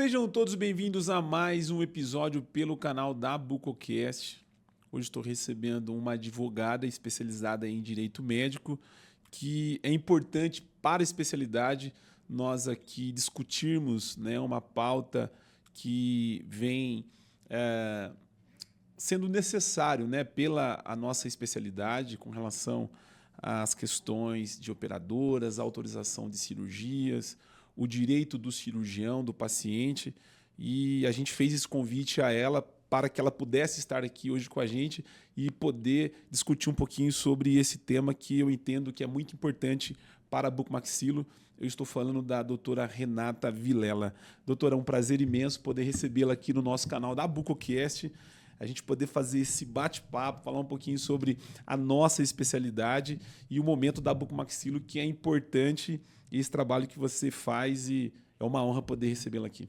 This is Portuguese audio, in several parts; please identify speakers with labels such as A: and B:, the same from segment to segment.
A: Sejam todos bem-vindos a mais um episódio pelo canal da Bucocast. Hoje estou recebendo uma advogada especializada em direito médico, que é importante para a especialidade nós aqui discutirmos, né, uma pauta que vem sendo necessário, né, pela a nossa especialidade com relação às questões de operadoras, autorização de cirurgias, o direito do cirurgião, do paciente, e a gente fez esse convite a ela para que ela pudesse estar aqui hoje com a gente e poder discutir um pouquinho sobre esse tema que eu entendo que é muito importante para a bucomaxilo. Eu estou falando da doutora Renata Vilela. Doutora, é um prazer imenso poder recebê-la aqui no nosso canal da Bucocast, a gente poder fazer esse bate-papo, falar um pouquinho sobre a nossa especialidade e o momento da bucomaxilo, que é importante, e esse trabalho que você faz, e é uma honra poder recebê-la aqui.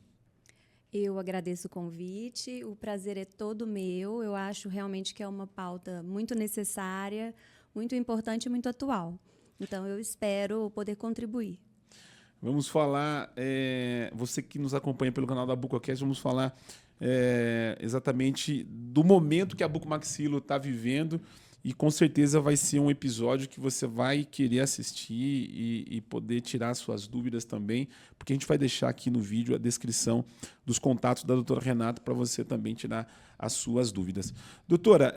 B: Eu agradeço o convite, o prazer é todo meu. Eu acho realmente que é uma pauta muito necessária, muito importante e muito atual. Então, eu espero poder contribuir.
A: Vamos falar, você que nos acompanha pelo canal da Bucocast, vamos falar exatamente do momento que a bucomaxilo está vivendo, e com certeza vai ser um episódio que você vai querer assistir e poder tirar suas dúvidas também, porque a gente vai deixar aqui no vídeo a descrição dos contatos da doutora Renata para você também tirar as suas dúvidas. Doutora,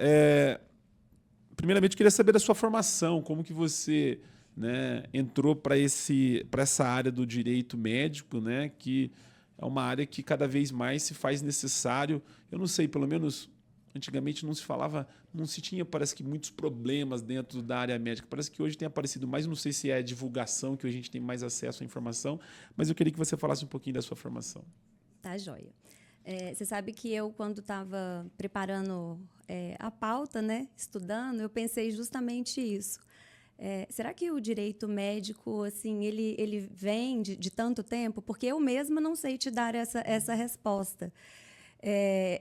A: primeiramente eu queria saber da sua formação, como que você, né, entrou para essa área do direito médico, né, que é uma área que cada vez mais se faz necessário. Eu não sei, pelo menos antigamente não se falava, não se tinha, parece que, muitos problemas dentro da área médica. Parece que hoje tem aparecido mais, não sei se é a divulgação, que hoje a gente tem mais acesso à informação, mas eu queria que você falasse um pouquinho da sua formação.
B: Tá, joia. Você sabe que eu, quando estava preparando a pauta, né, estudando, eu pensei justamente isso. Será que o direito médico, assim, ele vem de tanto tempo? Porque eu mesma não sei te dar essa resposta.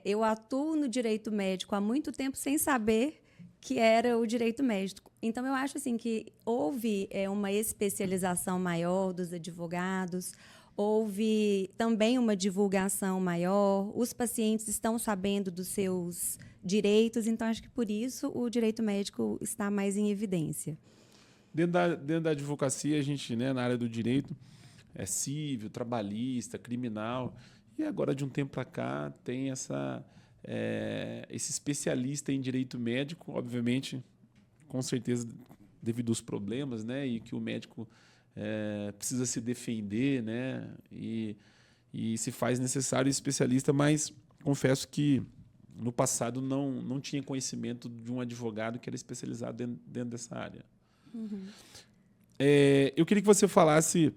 B: Eu atuo no direito médico há muito tempo sem saber que era o direito médico. Então, eu acho assim, que houve uma especialização maior dos advogados, houve também uma divulgação maior, os pacientes estão sabendo dos seus direitos, então acho que por isso o direito médico está mais em evidência.
A: Dentro da advocacia, a gente, né, na área do direito, é civil, trabalhista, criminal. E agora, de um tempo para cá, tem esse especialista em direito médico, obviamente, com certeza, devido aos problemas, né, e que o médico precisa se defender, né, e se faz necessário especialista, mas confesso que no passado não tinha conhecimento de um advogado que era especializado dentro dessa área.
B: Uhum.
A: Eu queria que você falasse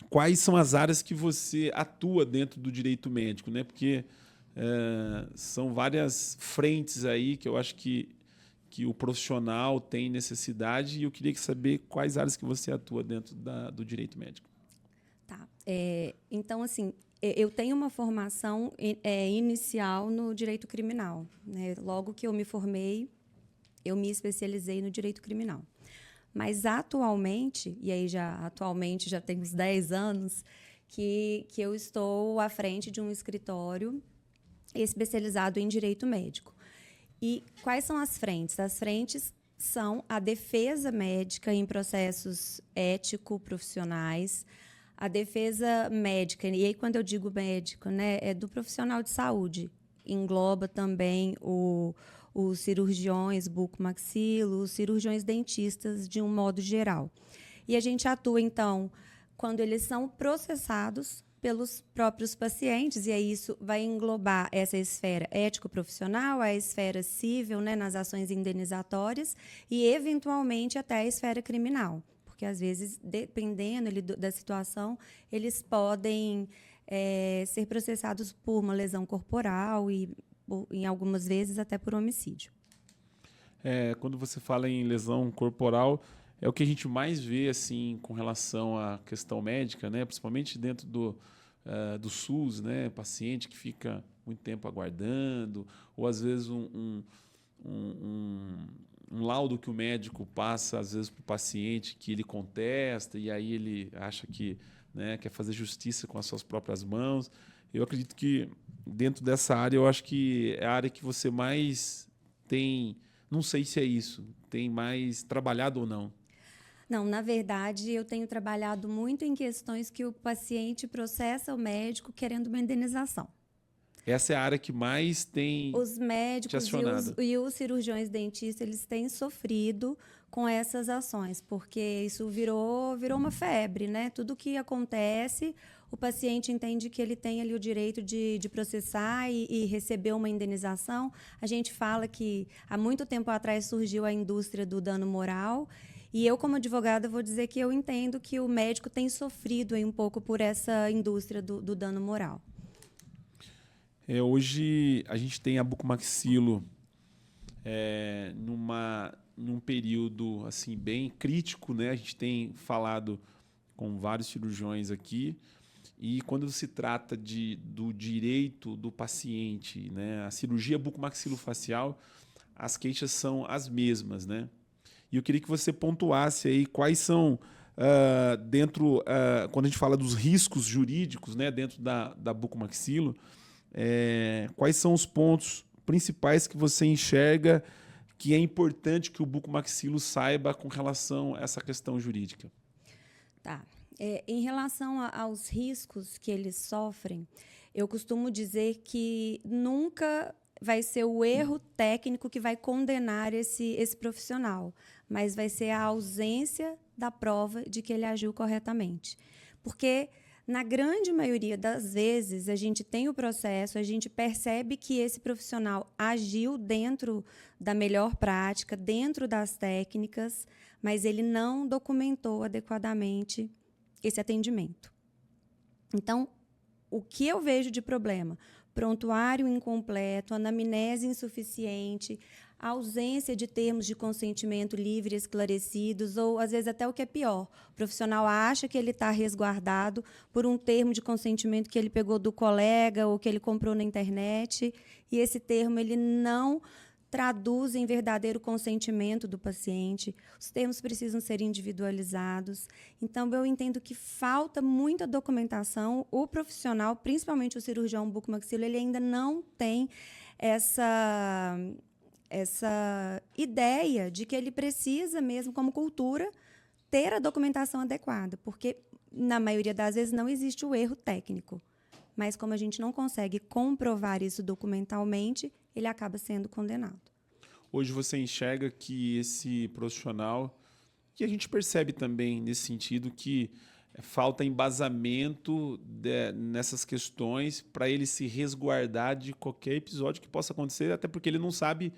A: quais são as áreas que você atua dentro do direito médico, né? Porque são várias frentes aí que eu acho que o profissional tem necessidade, e eu queria saber quais áreas que você atua dentro do direito médico.
B: Tá. Então, assim, eu tenho uma formação inicial no direito criminal, né? Logo que eu me formei, eu me especializei no direito criminal. Mas atualmente, e aí atualmente já tem uns 10 anos, que eu estou à frente de um escritório especializado em direito médico. E quais são as frentes? As frentes são a defesa médica em processos ético-profissionais, a defesa médica, e aí quando eu digo médico, né, é do profissional de saúde, engloba também os cirurgiões bucomaxilo, os cirurgiões dentistas, de um modo geral. E a gente atua, então, quando eles são processados pelos próprios pacientes, e aí isso vai englobar essa esfera ético-profissional, a esfera civil, né, nas ações indenizatórias, e, eventualmente, até a esfera criminal. Porque, às vezes, dependendo da situação, eles podem ser processados por uma lesão corporal e, em algumas vezes, até por homicídio.
A: Quando você fala em lesão corporal, é o que a gente mais vê, assim, com relação à questão médica, né? Principalmente dentro do SUS, né? Paciente que fica muito tempo aguardando, ou às vezes um laudo que o médico passa, às vezes, para o paciente, que ele contesta, e aí ele acha que, né, quer fazer justiça com as suas próprias mãos. Eu acredito que dentro dessa área, eu acho que é a área que você mais tem, não sei se é isso, tem mais trabalhado ou não.
B: Não, na verdade, eu tenho trabalhado muito em questões que o paciente processa o médico querendo uma indenização.
A: Essa é a área que mais tem
B: Os
A: te
B: médicos
A: acionado.
B: e os cirurgiões dentistas, eles têm sofrido com essas ações, porque isso virou uma febre, né? Tudo que acontece, o paciente entende que ele tem ali o direito de processar e receber uma indenização. A gente fala que há muito tempo atrás surgiu a indústria do dano moral, e eu, como advogada, vou dizer que eu entendo que o médico tem sofrido aí um pouco por essa indústria do dano moral.
A: Hoje a gente tem a bucomaxilo num período assim bem crítico, né? A gente tem falado com vários cirurgiões aqui e quando se trata do direito do paciente, né? A cirurgia bucomaxilofacial, as queixas são as mesmas, né? E eu queria que você pontuasse aí quais são quando a gente fala dos riscos jurídicos, né? Dentro da bucomaxilo, quais são os pontos principais que você enxerga que é importante que o bucomaxilo saiba com relação a essa questão jurídica?
B: Tá. Em relação aos riscos que eles sofrem, eu costumo dizer que nunca vai ser o erro técnico que vai condenar esse profissional, mas vai ser a ausência da prova de que ele agiu corretamente. Porque na grande maioria das vezes, a gente tem o processo, a gente percebe que esse profissional agiu dentro da melhor prática, dentro das técnicas, mas ele não documentou adequadamente esse atendimento. Então, o que eu vejo de problema? Prontuário incompleto, anamnese insuficiente, ausência de termos de consentimento livre e esclarecidos, ou, às vezes, até o que é pior, o profissional acha que ele está resguardado por um termo de consentimento que ele pegou do colega ou que ele comprou na internet, e esse termo ele não traduz em verdadeiro consentimento do paciente. Os termos precisam ser individualizados. Então, eu entendo que falta muita documentação. O profissional, principalmente o cirurgião bucomaxilo, ele ainda não tem essa ideia de que ele precisa mesmo, como cultura, ter a documentação adequada, porque, na maioria das vezes, não existe o erro técnico. Mas, como a gente não consegue comprovar isso documentalmente, ele acaba sendo condenado.
A: Hoje você enxerga que esse profissional, que a gente percebe também nesse sentido, que falta embasamento nessas questões para ele se resguardar de qualquer episódio que possa acontecer, até porque ele não sabe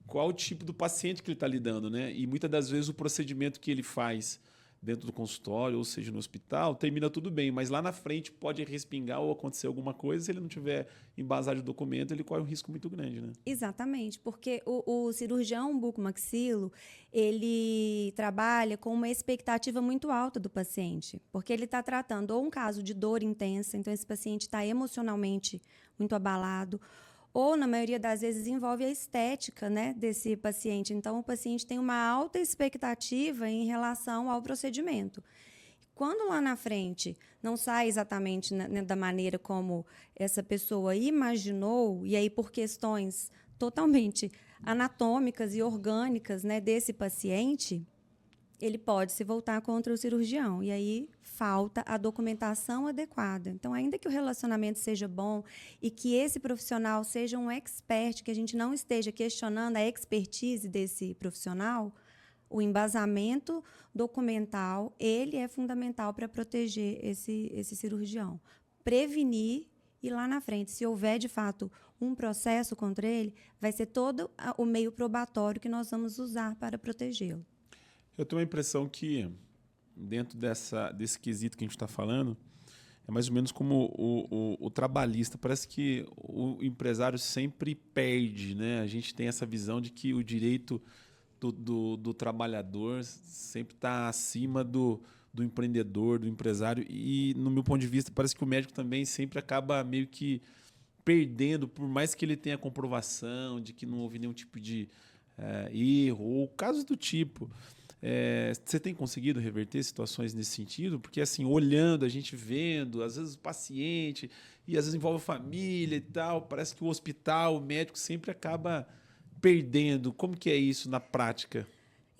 A: qual o tipo do paciente que ele está lidando, né? E muitas das vezes o procedimento que ele faz dentro do consultório, ou seja, no hospital, termina tudo bem, mas lá na frente pode respingar ou acontecer alguma coisa, se ele não tiver embasado o documento, ele corre um risco muito grande, né?
B: Exatamente, porque o cirurgião bucomaxilo, ele trabalha com uma expectativa muito alta do paciente, porque ele está tratando ou um caso de dor intensa, então esse paciente está emocionalmente muito abalado, ou, na maioria das vezes, envolve a estética, né, desse paciente. Então, o paciente tem uma alta expectativa em relação ao procedimento. Quando lá na frente não sai exatamente da maneira como essa pessoa imaginou, e aí por questões totalmente anatômicas e orgânicas, né, desse paciente, ele pode se voltar contra o cirurgião. E aí falta a documentação adequada. Então, ainda que o relacionamento seja bom e que esse profissional seja um expert, que a gente não esteja questionando a expertise desse profissional, o embasamento documental, ele é fundamental para proteger esse cirurgião. Prevenir e lá na frente, se houver, de fato, um processo contra ele, vai ser todo o meio probatório que nós vamos usar para protegê-lo.
A: Eu tenho a impressão que, dentro desse quesito que a gente está falando, é mais ou menos como o trabalhista. Parece que o empresário sempre perde, né? A gente tem essa visão de que o direito do trabalhador sempre está acima do empreendedor, do empresário. E, no meu ponto de vista, parece que o médico também sempre acaba meio que perdendo, por mais que ele tenha comprovação de que não houve nenhum tipo de erro, ou casos do tipo. Você tem conseguido reverter situações nesse sentido? Porque, assim, olhando, a gente vendo, às vezes o paciente, e às vezes envolve a família e tal, parece que o hospital, o médico sempre acaba perdendo. Como que é isso na prática?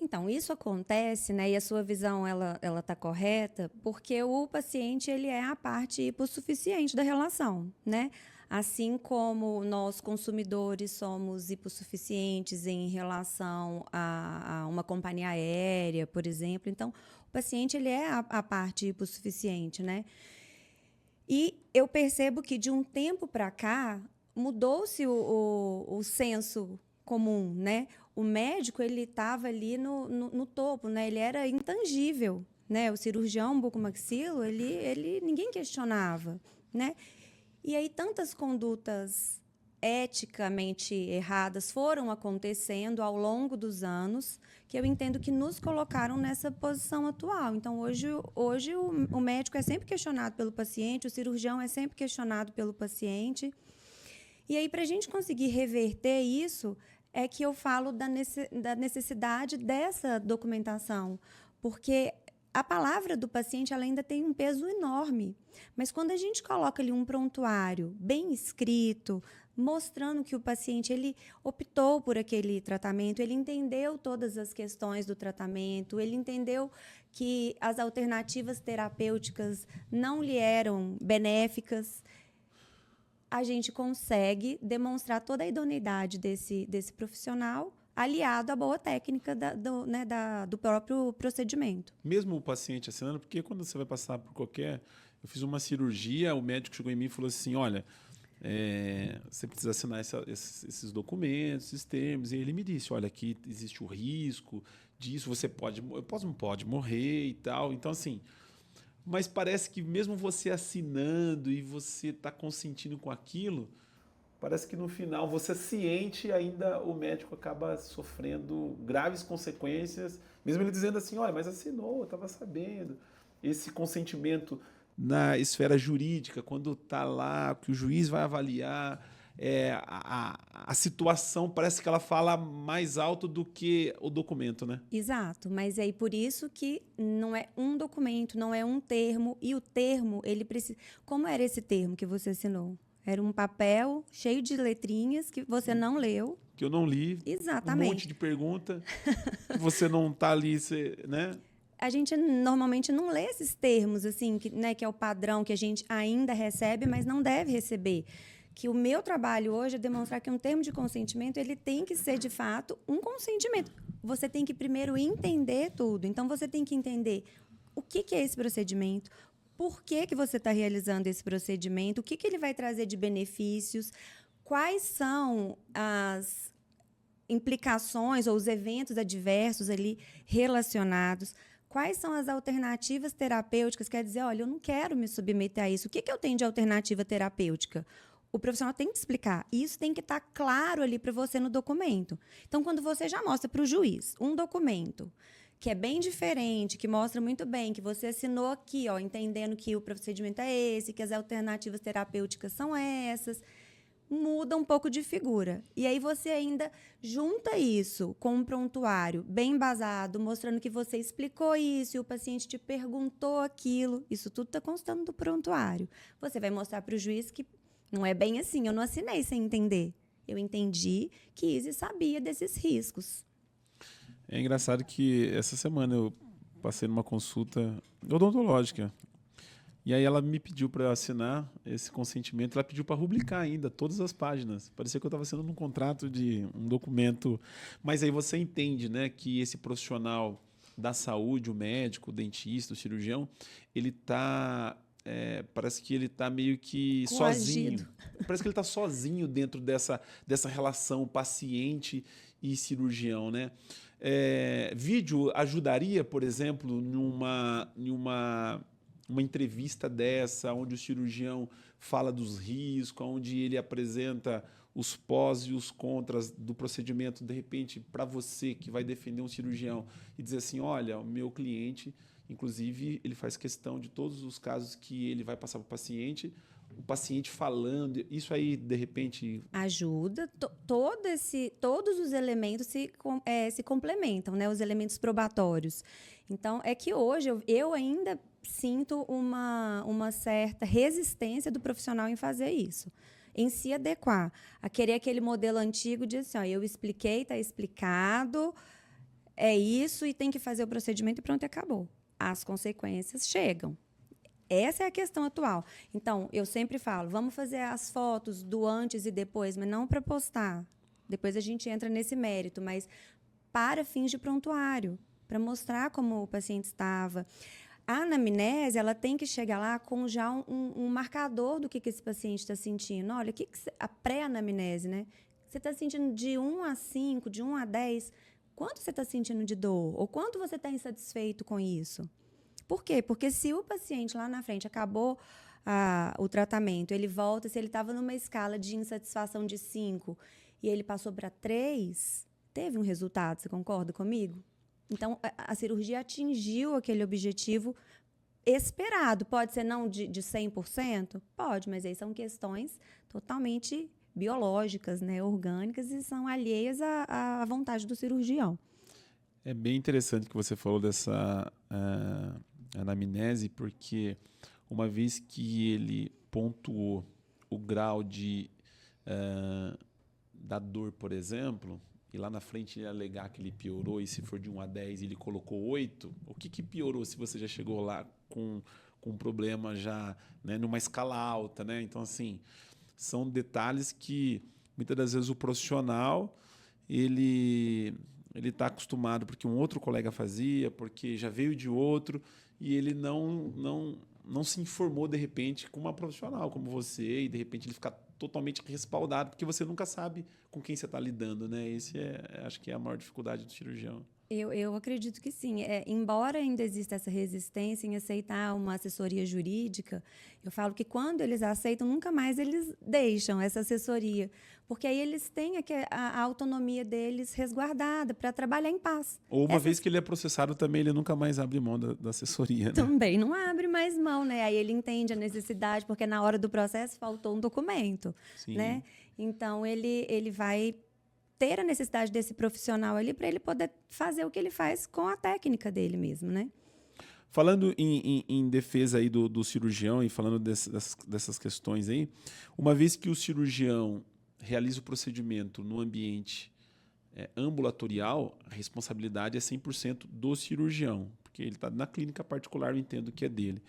B: Então, isso acontece, né, e a sua visão ela tá correta, porque o paciente ele é a parte hipossuficiente da relação, né? Assim como nós consumidores somos hipossuficientes em relação a uma companhia aérea, por exemplo. Então, o paciente ele é a parte hipossuficiente, né? E eu percebo que de um tempo para cá mudou-se o senso comum, né? O médico ele estava ali no topo, né? Ele era intangível, né? O cirurgião bucomaxilo, ele ninguém questionava, né? E aí tantas condutas eticamente erradas foram acontecendo ao longo dos anos que eu entendo que nos colocaram nessa posição atual. Então, hoje o médico é sempre questionado pelo paciente, o cirurgião é sempre questionado pelo paciente. E aí, para a gente conseguir reverter isso, é que eu falo da necessidade dessa documentação, porque a palavra do paciente ela ainda tem um peso enorme. Mas quando a gente coloca ali um prontuário bem escrito, mostrando que o paciente ele optou por aquele tratamento, ele entendeu todas as questões do tratamento, ele entendeu que as alternativas terapêuticas não lhe eram benéficas, a gente consegue demonstrar toda a idoneidade desse profissional aliado à boa técnica do próprio procedimento.
A: Mesmo o paciente assinando, porque quando você vai passar por qualquer... Eu fiz uma cirurgia, o médico chegou em mim e falou assim, olha, você precisa assinar esses documentos, esses termos. E ele me disse, olha, aqui existe o risco disso, você pode morrer e tal. Então, assim... Mas parece que mesmo você assinando e você está consentindo com aquilo, parece que no final, você ciente, ainda o médico acaba sofrendo graves consequências, mesmo ele dizendo assim, olha, mas assinou, eu estava sabendo. Esse consentimento na esfera jurídica, quando está lá, que o juiz vai avaliar, a situação parece que ela fala mais alto do que o documento, né?
B: Exato, mas é por isso que não é um documento, não é um termo, e o termo, ele precisa... Como era esse termo que você assinou? Era um papel cheio de letrinhas que você não leu.
A: Que eu não li, um monte
B: Exatamente.
A: de pergunta, que você não está ali, né?
B: A gente normalmente não lê esses termos, assim, que é o padrão que a gente ainda recebe, mas não deve receber. Que o meu trabalho hoje é demonstrar que um termo de consentimento ele tem que ser, de fato, um consentimento. Você tem que primeiro entender tudo. Então, você tem que entender o que é esse procedimento, por que você está realizando esse procedimento, o que ele vai trazer de benefícios, quais são as implicações ou os eventos adversos ali relacionados, quais são as alternativas terapêuticas, quer dizer, olha, eu não quero me submeter a isso. O que eu tenho de alternativa terapêutica? O profissional tem que explicar. E isso tem que estar claro ali para você no documento. Então, quando você já mostra para o juiz um documento que é bem diferente, que mostra muito bem que você assinou aqui, ó, entendendo que o procedimento é esse, que as alternativas terapêuticas são essas, muda um pouco de figura. E aí você ainda junta isso com um prontuário bem embasado, mostrando que você explicou isso e o paciente te perguntou aquilo. Isso tudo está constando do prontuário. Você vai mostrar para o juiz que não é bem assim, eu não assinei sem entender. Eu entendi que Izzy sabia desses riscos.
A: É engraçado que essa semana eu passei numa consulta odontológica. E aí ela me pediu para assinar esse consentimento. Ela pediu para rubricar ainda todas as páginas. Parecia que eu estava assinando um contrato de um documento. Mas aí você entende, né, que esse profissional da saúde, o médico, o dentista, o cirurgião, ele está... parece que ele está meio que
B: Coagido.
A: sozinho. Parece que ele está sozinho dentro dessa relação paciente e cirurgião, né? Vídeo ajudaria, por exemplo, numa uma entrevista dessa, onde o cirurgião fala dos riscos, onde ele apresenta os pós e os contras do procedimento, de repente, para você que vai defender um cirurgião e dizer assim, olha, o meu cliente, inclusive, ele faz questão de todos os casos que ele vai passar para o paciente, o paciente falando, isso aí, de repente...
B: Ajuda. Todos os elementos se complementam, né? Os elementos probatórios. Então, é que hoje eu ainda sinto uma certa resistência do profissional em fazer isso. Em se adequar. A querer aquele modelo antigo de assim, ó, eu expliquei, está explicado, é isso e tem que fazer o procedimento e pronto, acabou. As consequências chegam. Essa é a questão atual. Então, eu sempre falo, vamos fazer as fotos do antes e depois, mas não para postar. Depois a gente entra nesse mérito, mas para fins de prontuário, para mostrar como o paciente estava. A anamnese, ela tem que chegar lá com já um marcador do que esse paciente está sentindo. Olha, a pré-anamnese, né? Você está sentindo de 1 a 5, de 1 a 10, quanto você está sentindo de dor? Ou quanto você está insatisfeito com isso? Por quê? Porque se o paciente lá na frente acabou o tratamento, ele volta, se ele estava numa escala de insatisfação de 5 e ele passou para 3, teve um resultado, você concorda comigo? Então, a cirurgia atingiu aquele objetivo esperado. Pode ser não de 100%? Pode, mas aí são questões totalmente biológicas, né, orgânicas, e são alheias à vontade do cirurgião.
A: É bem interessante que você falou dessa anamnese, porque uma vez que ele pontuou o grau da dor, por exemplo, e lá na frente ele alegar que ele piorou, e se for de 1 a 10 ele colocou 8, o que piorou se você já chegou lá com um problema já, né, numa escala alta, né? Então, assim, são detalhes que muitas das vezes o profissional ele está acostumado porque um outro colega fazia, porque já veio de outro, e ele não se informou de repente com uma profissional como você, e de repente ele fica totalmente respaldado, porque você nunca sabe com quem você está lidando, né? Esse acho que é a maior dificuldade do cirurgião.
B: Eu acredito que sim. Embora ainda exista essa resistência em aceitar uma assessoria jurídica, eu falo que quando eles aceitam, nunca mais eles deixam essa assessoria, porque aí eles têm a autonomia deles resguardada para trabalhar em paz.
A: Ou uma vez que ele é processado também, ele nunca mais abre mão da assessoria, né?
B: Também não abre mais mão, né? Aí ele entende a necessidade, porque na hora do processo faltou um documento,
A: Sim.
B: Né? Então, ele vai ter a necessidade desse profissional ali para ele poder fazer o que ele faz com a técnica dele mesmo, né?
A: Falando em defesa aí do cirurgião e falando dessas questões aí, uma vez que o cirurgião realiza o procedimento no ambiente ambulatorial, a responsabilidade é 100% do cirurgião, porque ele está na clínica particular, eu entendo que é dele.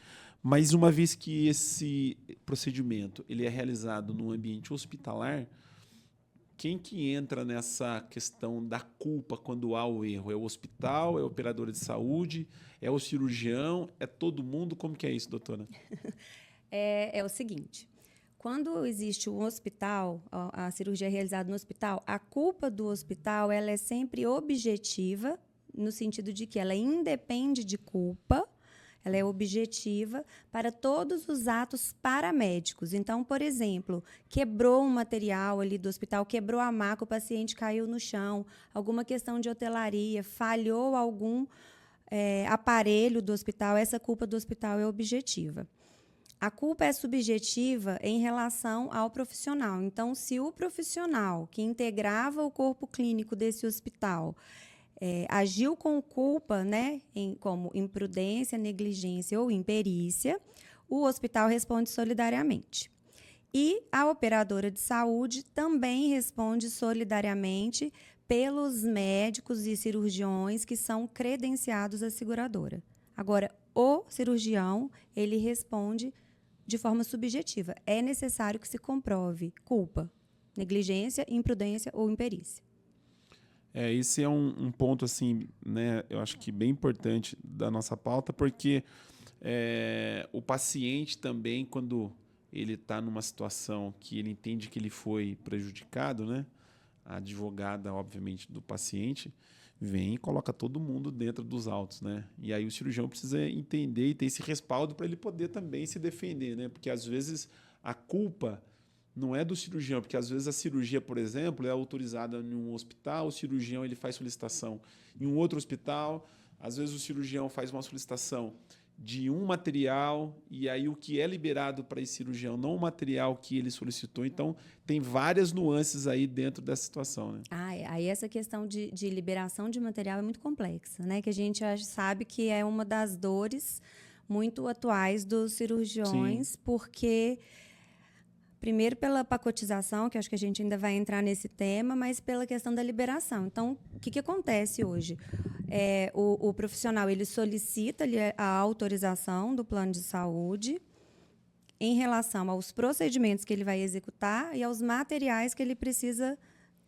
A: Mas uma vez que esse procedimento ele é realizado no ambiente hospitalar, quem que entra nessa questão da culpa quando há o erro? É o hospital, é a operadora de saúde, é o cirurgião, é todo mundo? Como que é isso, doutora?
B: É o seguinte, quando existe um hospital, a cirurgia é realizada no hospital, a culpa do hospital ela é sempre objetiva, no sentido de que ela independe de culpa, ela é objetiva para todos os atos paramédicos. Então, por exemplo, quebrou um material ali do hospital, quebrou a maca, o paciente caiu no chão, alguma questão de hotelaria, falhou algum aparelho do hospital, essa culpa do hospital é objetiva. A culpa é subjetiva em relação ao profissional. Então, se o profissional que integrava o corpo clínico desse hospital agiu com culpa, né, como imprudência, negligência ou imperícia, o hospital responde solidariamente. E a operadora de saúde também responde solidariamente pelos médicos e cirurgiões que são credenciados à seguradora. Agora, o cirurgião, ele responde de forma subjetiva. É necessário que se comprove culpa, negligência, imprudência ou imperícia.
A: Esse é um ponto, assim, né, eu acho que bem importante da nossa pauta, porque o paciente também, quando ele está numa situação que ele entende que ele foi prejudicado, né, a advogada, obviamente, do paciente, vem e coloca todo mundo dentro dos autos, né? E aí o cirurgião precisa entender e ter esse respaldo para ele poder também se defender, né? Porque, às vezes, a culpa não é do cirurgião, porque às vezes a cirurgia, por exemplo, é autorizada em um hospital, o cirurgião ele faz solicitação em um outro hospital, às vezes o cirurgião faz uma solicitação de um material, e aí o que é liberado para esse cirurgião, não o material que ele solicitou. Então, tem várias nuances aí dentro dessa situação, né?
B: Aí essa questão de liberação de material é muito complexa, né? Que a gente sabe que é uma das dores muito atuais dos cirurgiões,
A: Sim.
B: porque, primeiro, pela pacotização, que acho que a gente ainda vai entrar nesse tema, mas pela questão da liberação. Então, o que acontece hoje? O profissional ele solicita ali a autorização do plano de saúde em relação aos procedimentos que ele vai executar e aos materiais que ele precisa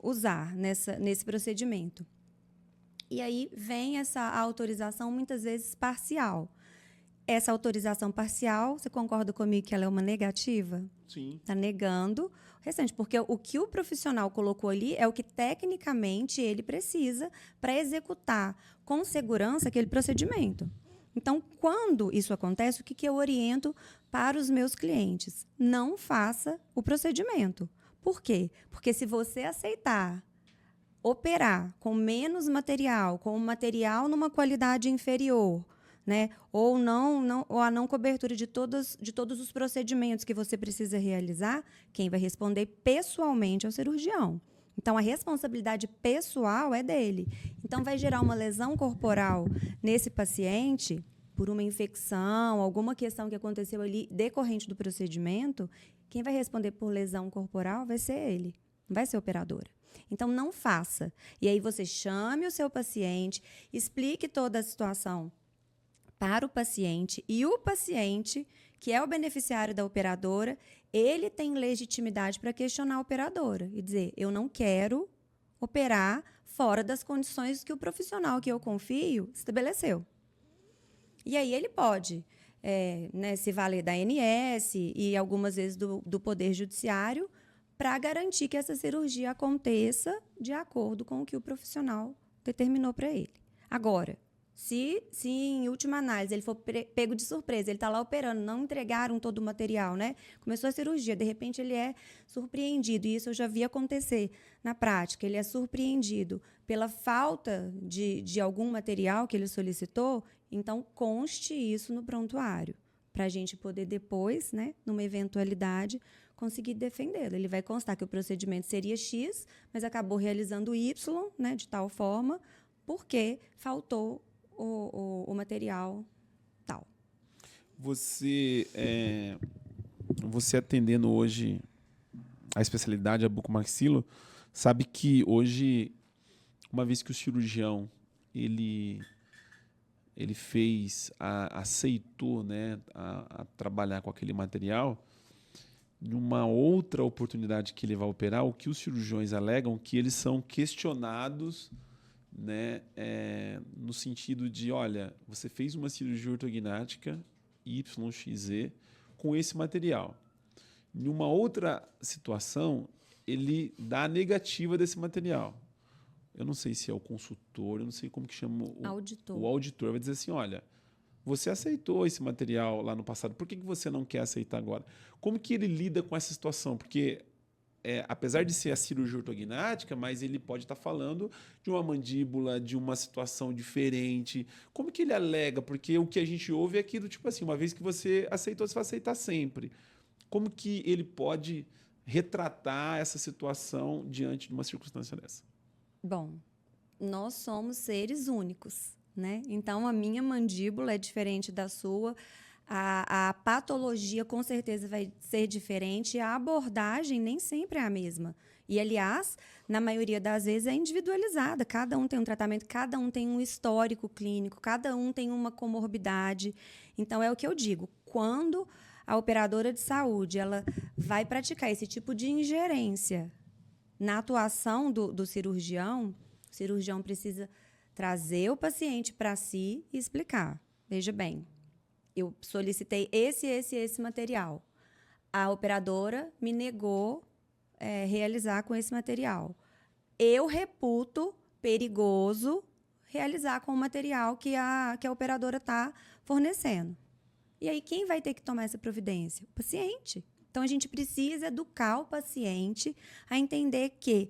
B: usar nesse procedimento. E aí vem essa autorização, muitas vezes, parcial. Essa autorização parcial, você concorda comigo que ela é uma negativa?
A: Sim.
B: Está negando o restante, porque o que o profissional colocou ali é o que, tecnicamente, ele precisa para executar com segurança aquele procedimento. Então, quando isso acontece, o que eu oriento para os meus clientes? Não faça o procedimento. Por quê? Porque se você aceitar operar com menos material, com um material numa qualidade inferior, né? Ou a não cobertura de todos os procedimentos que você precisa realizar, quem vai responder pessoalmente é o cirurgião. Então, a responsabilidade pessoal é dele. Então, vai gerar uma lesão corporal nesse paciente por uma infecção, alguma questão que aconteceu ali decorrente do procedimento, quem vai responder por lesão corporal vai ser ele, não vai ser a operadora. Então, não faça. E aí você chame o seu paciente, explique toda a situação para o paciente, e o paciente, que é o beneficiário da operadora, ele tem legitimidade para questionar a operadora e dizer: eu não quero operar fora das condições que o profissional que eu confio estabeleceu. E aí ele pode se valer da ANS e algumas vezes do Poder Judiciário para garantir que essa cirurgia aconteça de acordo com o que o profissional determinou para ele. Agora, se em última análise ele for pego de surpresa, ele está lá operando, não entregaram todo o material, né? Começou a cirurgia, de repente ele é surpreendido, e isso eu já vi acontecer na prática, ele é surpreendido pela falta de algum material que ele solicitou, então conste isso no prontuário, para a gente poder depois, né, numa eventualidade, conseguir defendê-lo. Ele vai constar que o procedimento seria X, mas acabou realizando Y, né, de tal forma, porque faltou o material tal.
A: Você atendendo hoje a especialidade, a bucomaxilo, sabe que hoje, uma vez que o cirurgião ele aceitou, né, a trabalhar com aquele material, numa outra oportunidade que ele vai operar, o que os cirurgiões alegam que eles são questionados, né, no sentido de: olha, você fez uma cirurgia ortognática YXZ com esse material. Em uma outra situação, ele dá a negativa desse material. Eu não sei se é o consultor, eu não sei como que chama o auditor. Vai dizer assim: olha, você aceitou esse material lá no passado, por que você não quer aceitar agora? Como que ele lida com essa situação? Porque apesar de ser a cirurgia ortognática, mas ele pode estar falando de uma mandíbula, de uma situação diferente. Como que ele alega? Porque o que a gente ouve é aquilo, tipo assim, uma vez que você aceitou, você vai aceitar sempre. Como que ele pode retratar essa situação diante de uma circunstância dessa?
B: Bom, nós somos seres únicos, né? Então, a minha mandíbula é diferente da sua. A patologia, com certeza, vai ser diferente. A abordagem nem sempre é a mesma. E, aliás, na maioria das vezes é individualizada. Cada um tem um tratamento, cada um tem um histórico clínico, cada um tem uma comorbidade. Então, é o que eu digo. Quando a operadora de saúde ela vai praticar esse tipo de ingerência na atuação do cirurgião, o cirurgião precisa trazer o paciente para si e explicar. Veja bem, eu solicitei esse material. A operadora me negou realizar com esse material. Eu reputo perigoso realizar com o material que a operadora está fornecendo. E aí, quem vai ter que tomar essa providência? O paciente. Então, a gente precisa educar o paciente a entender que,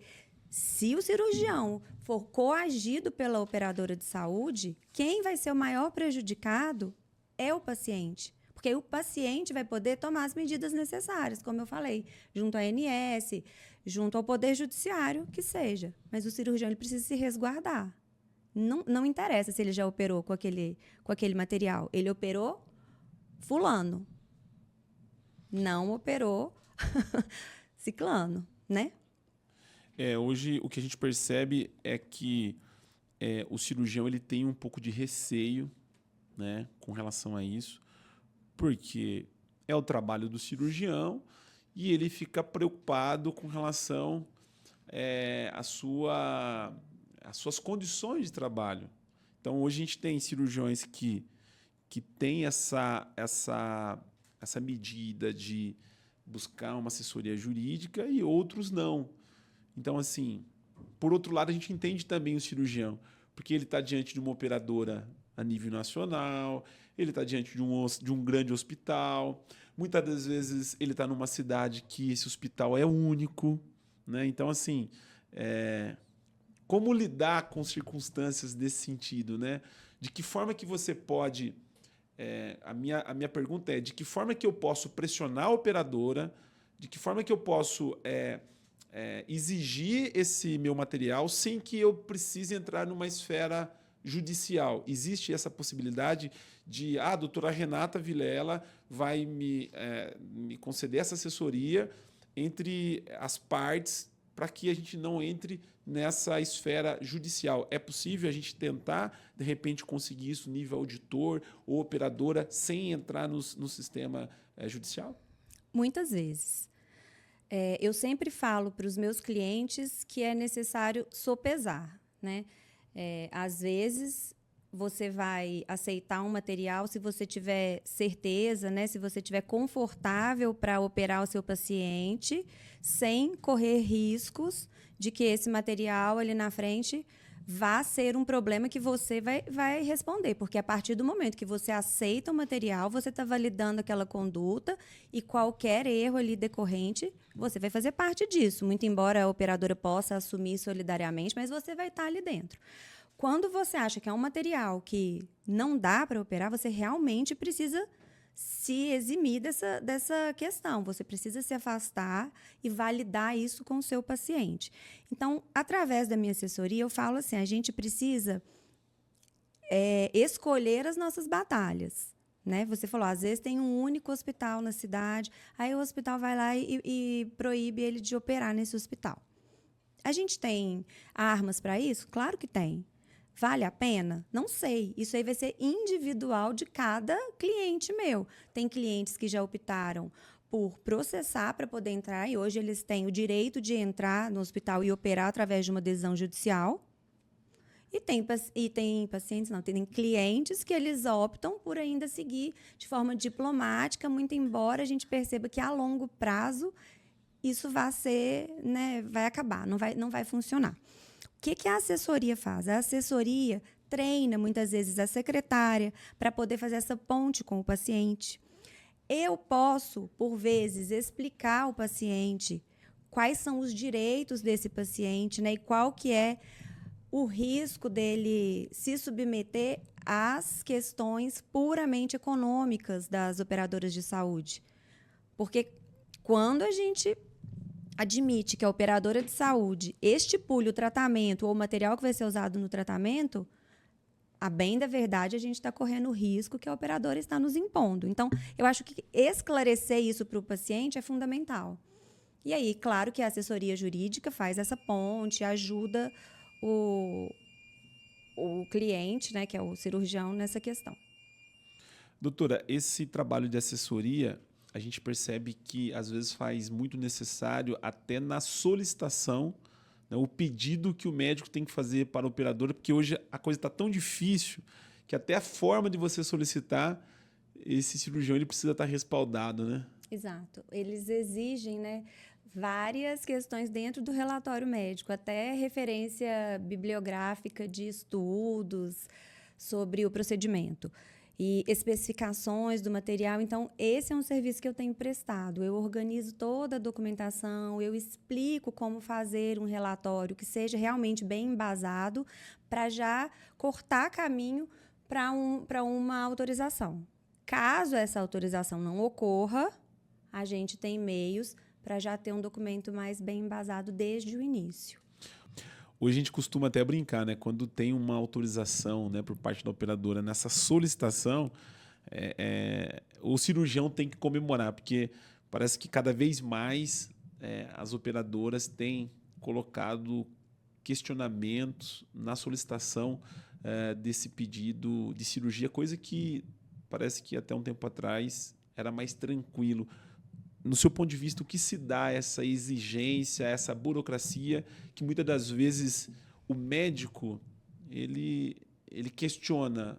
B: se o cirurgião for coagido pela operadora de saúde, quem vai ser o maior prejudicado é o paciente. Porque aí o paciente vai poder tomar as medidas necessárias, como eu falei, junto à ANS, junto ao Poder Judiciário, que seja. Mas o cirurgião ele precisa se resguardar. Não interessa se ele já operou com aquele material. Ele operou fulano. Não operou ciclano, né?
A: Hoje o que a gente percebe é que o cirurgião ele tem um pouco de receio, né, com relação a isso, porque é o trabalho do cirurgião e ele fica preocupado com relação às suas condições de trabalho. Então, hoje a gente tem cirurgiões que têm essa medida de buscar uma assessoria jurídica e outros não. Então, assim, por outro lado, a gente entende também o cirurgião, porque ele está diante de uma operadora a nível nacional, ele está diante de um grande hospital, muitas das vezes ele está numa cidade que esse hospital é único, né? Então, assim, como lidar com circunstâncias desse sentido, né? De que forma que você pode... a minha pergunta é de que forma que eu posso pressionar a operadora, de que forma que eu posso exigir esse meu material sem que eu precise entrar numa esfera judicial. Existe essa possibilidade de a doutora Renata Vilela vai me conceder essa assessoria entre as partes para que a gente não entre nessa esfera judicial. É possível a gente tentar, de repente, conseguir isso nível auditor ou operadora sem entrar no sistema judicial?
B: Muitas vezes. Eu sempre falo para os meus clientes que é necessário sopesar, né? Às vezes, você vai aceitar um material se você tiver certeza, né? Se você estiver confortável para operar o seu paciente, sem correr riscos de que esse material ali na frente vá ser um problema que você vai responder. Porque a partir do momento que você aceita o material, você está validando aquela conduta e qualquer erro ali decorrente, você vai fazer parte disso. Muito embora a operadora possa assumir solidariamente, mas você vai estar ali dentro. Quando você acha que é um material que não dá para operar, você realmente precisa se eximir dessa questão. Você precisa se afastar e validar isso com o seu paciente. Então, através da minha assessoria, eu falo assim, a gente precisa escolher as nossas batalhas. Né? Você falou, às vezes tem um único hospital na cidade, aí o hospital vai lá e proíbe ele de operar nesse hospital. A gente tem armas para isso? Claro que tem. Vale a pena? Não sei. Isso aí vai ser individual de cada cliente meu. Tem clientes que já optaram por processar para poder entrar e hoje eles têm o direito de entrar no hospital e operar através de uma decisão judicial. E tem pacientes, não, tem clientes que eles optam por ainda seguir de forma diplomática, muito embora a gente perceba que a longo prazo isso vai acabar, não vai funcionar. O que a assessoria faz? A assessoria treina, muitas vezes, a secretária para poder fazer essa ponte com o paciente. Eu posso, por vezes, explicar ao paciente quais são os direitos desse paciente, né, e qual que é o risco dele se submeter às questões puramente econômicas das operadoras de saúde. Porque quando a gente admite que a operadora de saúde estipule o tratamento ou o material que vai ser usado no tratamento, a bem da verdade, a gente está correndo o risco que a operadora está nos impondo. Então, eu acho que esclarecer isso para o paciente é fundamental. E aí, claro que a assessoria jurídica faz essa ponte, ajuda o cliente, né, que é o cirurgião, nessa questão.
A: Doutora, esse trabalho de assessoria, a gente percebe que, às vezes, faz muito necessário até na solicitação, né, o pedido que o médico tem que fazer para a operadora, porque hoje a coisa está tão difícil que até a forma de você solicitar, esse cirurgião ele precisa estar respaldado, né?
B: Exato. Eles exigem, né, várias questões dentro do relatório médico, até referência bibliográfica de estudos sobre o procedimento. E especificações do material. Então, esse é um serviço que eu tenho prestado. Eu organizo toda a documentação, eu explico como fazer um relatório que seja realmente bem embasado para já cortar caminho para uma autorização. Caso essa autorização não ocorra, a gente tem meios para já ter um documento mais bem embasado desde o início.
A: Hoje a gente costuma até brincar, né? Quando tem uma autorização, né, por parte da operadora nessa solicitação, o cirurgião tem que comemorar, porque parece que cada vez mais as operadoras têm colocado questionamentos na solicitação desse pedido de cirurgia, coisa que parece que até um tempo atrás era mais tranquilo. No seu ponto de vista, o que se dá essa exigência, essa burocracia, que muitas das vezes o médico ele questiona,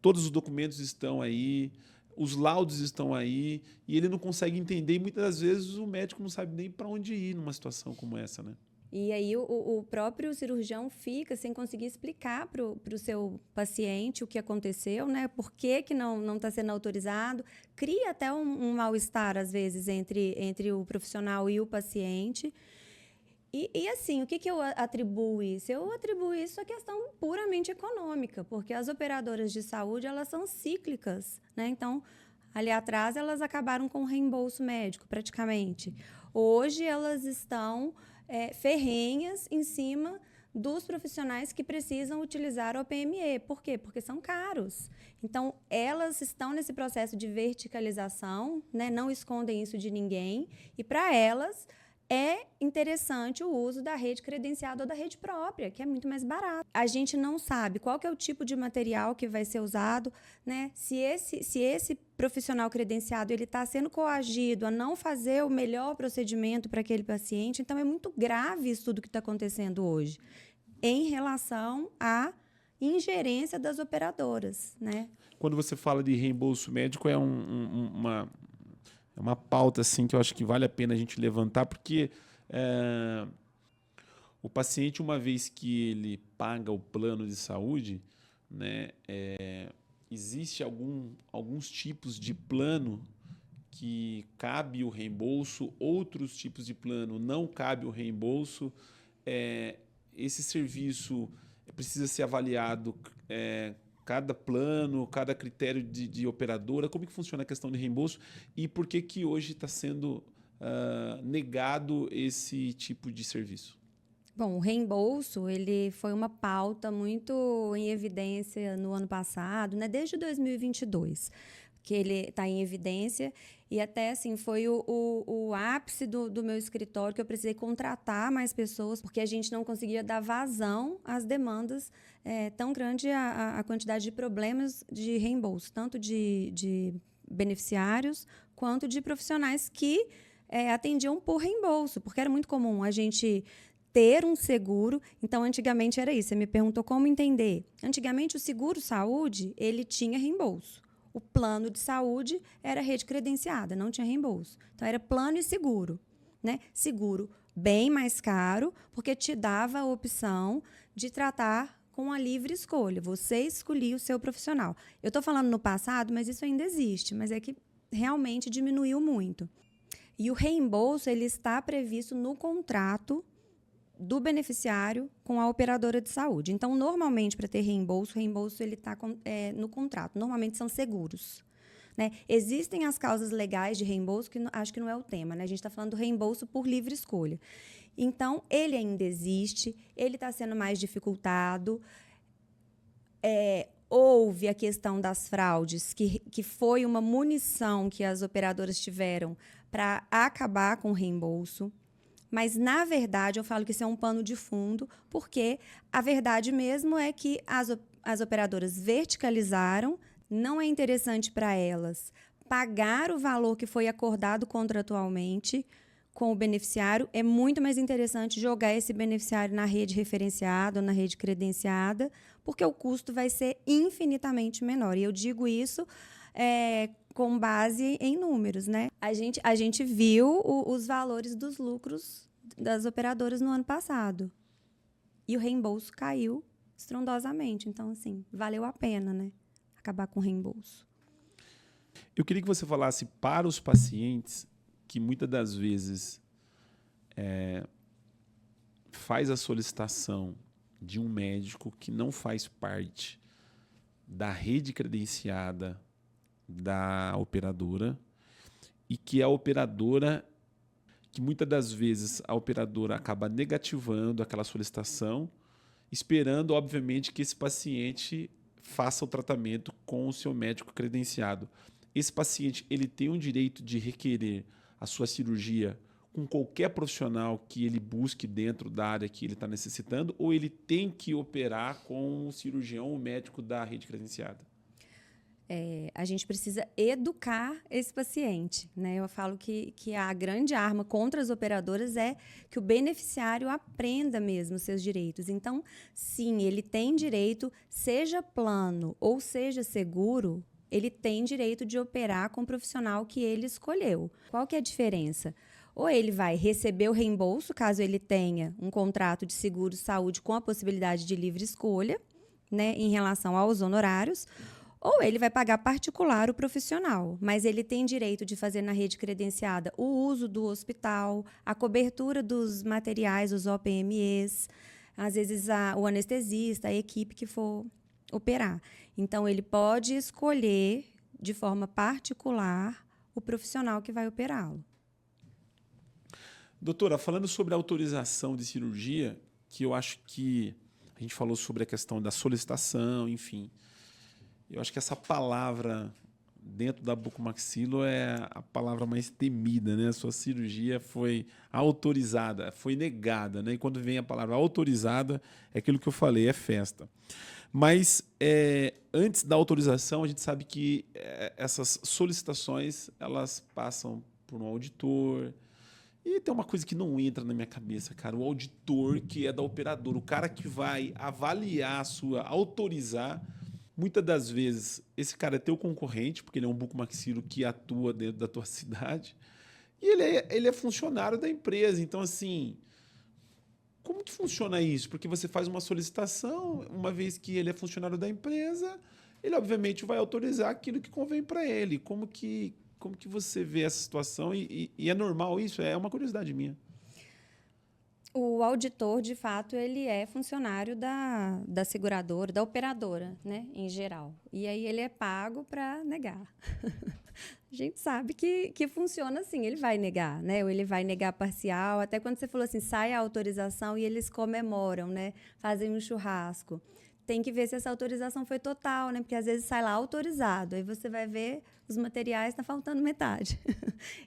A: todos os documentos estão aí, os laudos estão aí, e ele não consegue entender, e muitas das vezes o médico não sabe nem para onde ir numa situação como essa, né?
B: E aí o próprio cirurgião fica sem conseguir explicar para o seu paciente o que aconteceu, né? Por que não está sendo autorizado. Cria até um mal-estar, às vezes, entre o profissional e o paciente. E assim, o que eu atribuo isso? Eu atribuo isso à questão puramente econômica, porque as operadoras de saúde, elas são cíclicas, né? Então, ali atrás, elas acabaram com o reembolso médico, praticamente. Hoje, elas estão ferrenhas em cima dos profissionais que precisam utilizar o PME. Por quê? Porque são caros. Então, elas estão nesse processo de verticalização, né? Não escondem isso de ninguém, e para elas é interessante o uso da rede credenciada ou da rede própria, que é muito mais barato. A gente não sabe qual que é o tipo de material que vai ser usado, né? Se esse profissional credenciado ele está sendo coagido a não fazer o melhor procedimento para aquele paciente, então é muito grave isso tudo que está acontecendo hoje, em relação à ingerência das operadoras, né?
A: Quando você fala de reembolso médico, é uma pauta assim, que eu acho que vale a pena a gente levantar, porque o paciente, uma vez que ele paga o plano de saúde, né, existe alguns tipos de plano que cabe o reembolso, outros tipos de plano não cabe o reembolso. Esse serviço precisa ser avaliado cada plano, cada critério de operadora. Como que funciona a questão de reembolso e por que hoje está sendo negado esse tipo de serviço?
B: Bom, o reembolso ele foi uma pauta muito em evidência no ano passado, né? Desde 2022, que ele está em evidência, e até assim foi o ápice do meu escritório, que eu precisei contratar mais pessoas, porque a gente não conseguia dar vazão às demandas tão grande a quantidade de problemas de reembolso, tanto de beneficiários quanto de profissionais que atendiam por reembolso, porque era muito comum a gente ter um seguro. Então, antigamente era isso. Você me perguntou como entender. Antigamente, o seguro-saúde, ele tinha reembolso. O plano de saúde era rede credenciada, não tinha reembolso. Então, era plano e seguro, né? Seguro bem mais caro, porque te dava a opção de tratar com a livre escolha. Você escolhia o seu profissional. Eu estou falando no passado, mas isso ainda existe, mas é que realmente diminuiu muito. E o reembolso, ele está previsto no contrato do beneficiário com a operadora de saúde. Então, normalmente, para ter reembolso, o reembolso está no contrato. Normalmente, são seguros, né? Existem as causas legais de reembolso, que acho que não é o tema, né? A gente está falando do reembolso por livre escolha. Então, ele ainda existe, ele está sendo mais dificultado. Houve a questão das fraudes, que foi uma munição que as operadoras tiveram para acabar com o reembolso. Mas, na verdade, eu falo que isso é um pano de fundo, porque a verdade mesmo é que as operadoras verticalizaram, não é interessante para elas pagar o valor que foi acordado contratualmente com o beneficiário, é muito mais interessante jogar esse beneficiário na rede referenciada ou na rede credenciada, porque o custo vai ser infinitamente menor. E eu digo isso com base em números, né? A gente viu os valores dos lucros das operadoras no ano passado. E o reembolso caiu estrondosamente. Então, assim, valeu a pena, né? Acabar com o reembolso.
A: Eu queria que você falasse para os pacientes que muitas das vezes faz a solicitação de um médico que não faz parte da rede credenciada da operadora e que a operadora, que muitas das vezes a operadora acaba negativando aquela solicitação, esperando, obviamente, que esse paciente faça o tratamento com o seu médico credenciado. Esse paciente ele tem o direito de requerer a sua cirurgia com qualquer profissional que ele busque dentro da área que ele está necessitando, ou ele tem que operar com o cirurgião ou médico da rede credenciada?
B: A gente precisa educar esse paciente, né? Eu falo que a grande arma contra as operadoras é que o beneficiário aprenda mesmo os seus direitos. Então, sim, ele tem direito, seja plano ou seja seguro, ele tem direito de operar com o profissional que ele escolheu. Qual que é a diferença? Ou ele vai receber o reembolso, caso ele tenha um contrato de seguro-saúde com a possibilidade de livre escolha, né, em relação aos honorários, ou ele vai pagar particular o profissional, mas ele tem direito de fazer na rede credenciada o uso do hospital, a cobertura dos materiais, os OPMEs, às vezes o anestesista, a equipe que for operar. Então, ele pode escolher de forma particular o profissional que vai operá-lo.
A: Doutora, falando sobre a autorização de cirurgia, que eu acho que a gente falou sobre a questão da solicitação, enfim. Eu acho que essa palavra dentro da bucomaxilo é a palavra mais temida, né? A sua cirurgia foi autorizada, foi negada, né? E quando vem a palavra autorizada, é aquilo que eu falei, é festa. Mas antes da autorização, a gente sabe que essas solicitações elas passam por um auditor. E tem uma coisa que não entra na minha cabeça, cara. O auditor que é da operadora, o cara que vai avaliar a sua, autorizar. Muitas das vezes, esse cara é teu concorrente, porque ele é um bucomaxilo que atua dentro da tua cidade. E ele é funcionário da empresa. Então, assim, como que funciona isso? Porque você faz uma solicitação, uma vez que ele é funcionário da empresa, ele obviamente vai autorizar aquilo que convém para ele. Como que você vê essa situação? E é normal isso? É uma curiosidade minha.
B: O auditor, de fato, ele é funcionário da seguradora, da operadora, né, em geral. E aí ele é pago para negar. A gente sabe que funciona assim, ele vai negar, né? Ou ele vai negar parcial. Até quando você falou assim, sai a autorização e eles comemoram, né? Fazem um churrasco. Tem que ver se essa autorização foi total, né? Porque às vezes sai lá autorizado, aí você vai ver os materiais, está faltando metade.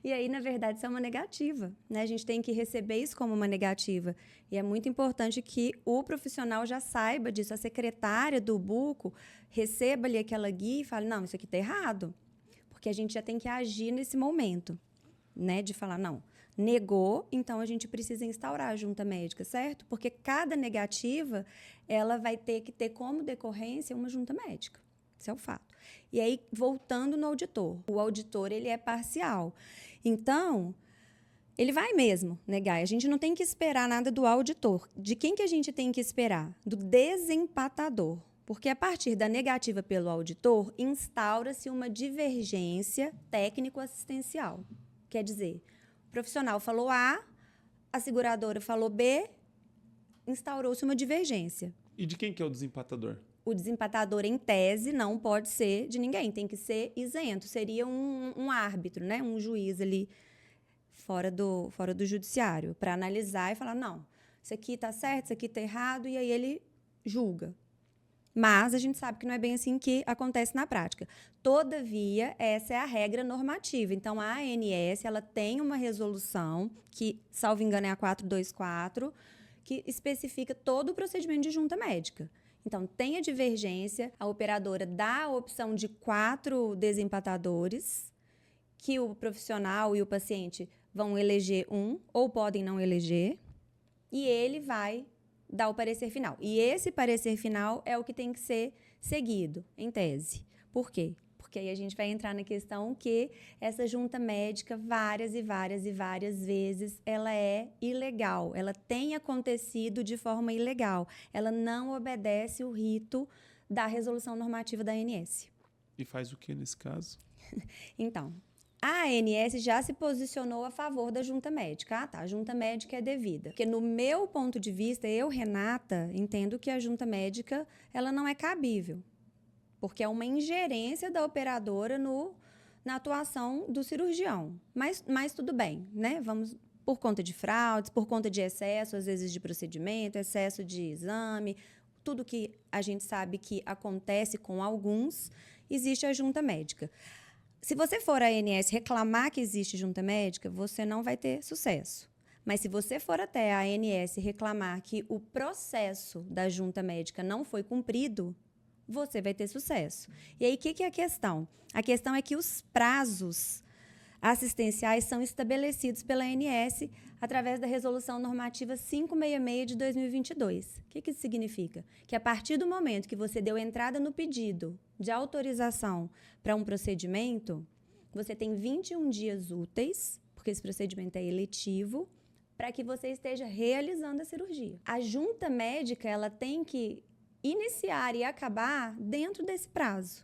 B: E aí, na verdade, isso é uma negativa, né? A gente tem que receber isso como uma negativa. E é muito importante que o profissional já saiba disso. A secretária do buco receba ali aquela guia e fale, não, isso aqui está errado. Porque a gente já tem que agir nesse momento, né? De falar, não, negou, então a gente precisa instaurar a junta médica, certo? Porque cada negativa, ela vai ter que ter como decorrência uma junta médica. Isso é o fato. E aí, voltando no auditor. O auditor, ele é parcial. Então, ele vai mesmo negar. A gente não tem que esperar nada do auditor. De quem que a gente tem que esperar? Do desempatador. Porque a partir da negativa pelo auditor, instaura-se uma divergência técnico-assistencial. Quer dizer, o profissional falou A, a seguradora falou B, instaurou-se uma divergência.
A: E de quem que é o desempatador?
B: O desempatador, em tese, não pode ser de ninguém, tem que ser isento. Seria um árbitro, né? Um juiz ali fora do judiciário, para analisar e falar, não, isso aqui está certo, isso aqui está errado, e aí ele julga. Mas a gente sabe que não é bem assim que acontece na prática. Todavia, essa é a regra normativa. Então, a ANS ela tem uma resolução, que, salvo engano, é a 424, que especifica todo o procedimento de junta médica. Então, tem a divergência, a operadora dá a opção de 4 desempatadores, que o profissional e o paciente vão eleger um, ou podem não eleger, e ele vai dar o parecer final. E esse parecer final é o que tem que ser seguido, em tese. Por quê? Porque aí a gente vai entrar na questão que essa junta médica, várias e várias e várias vezes, ela é ilegal. Ela tem acontecido de forma ilegal. Ela não obedece o rito da resolução normativa da ANS.
A: E faz o que nesse caso?
B: Então, a ANS já se posicionou a favor da junta médica. Ah, tá, a junta médica é devida. Porque no meu ponto de vista, eu, Renata, entendo que a junta médica ela não é cabível. porque é uma ingerência da operadora na atuação do cirurgião. Mas tudo bem, né? Vamos por conta de fraudes, por conta de excesso, às vezes de procedimento, excesso de exame, tudo que a gente sabe que acontece com alguns, existe a junta médica. Se você for à ANS reclamar que existe junta médica, você não vai ter sucesso. Mas se você for até a ANS reclamar que o processo da junta médica não foi cumprido, você vai ter sucesso. E aí, o que é a questão? A questão é que os prazos assistenciais são estabelecidos pela ANS através da Resolução Normativa 566 de 2022. O que isso significa? Que a partir do momento que você deu entrada no pedido de autorização para um procedimento, você tem 21 dias úteis, porque esse procedimento é eletivo, para que você esteja realizando a cirurgia. A junta médica, ela tem que iniciar e acabar dentro desse prazo.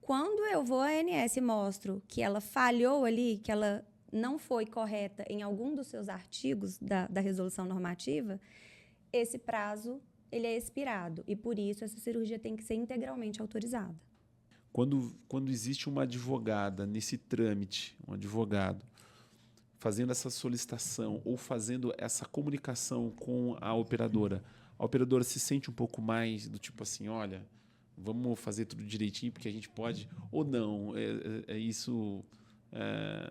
B: Quando eu vou à ANS e mostro que ela falhou ali, que ela não foi correta em algum dos seus artigos da resolução normativa, esse prazo ele é expirado e, por isso, essa cirurgia tem que ser integralmente autorizada.
A: Quando existe uma advogada nesse trâmite, um advogado, fazendo essa solicitação ou fazendo essa comunicação com a operadora se sente um pouco mais do tipo assim, olha, vamos fazer tudo direitinho porque a gente pode, ou não, isso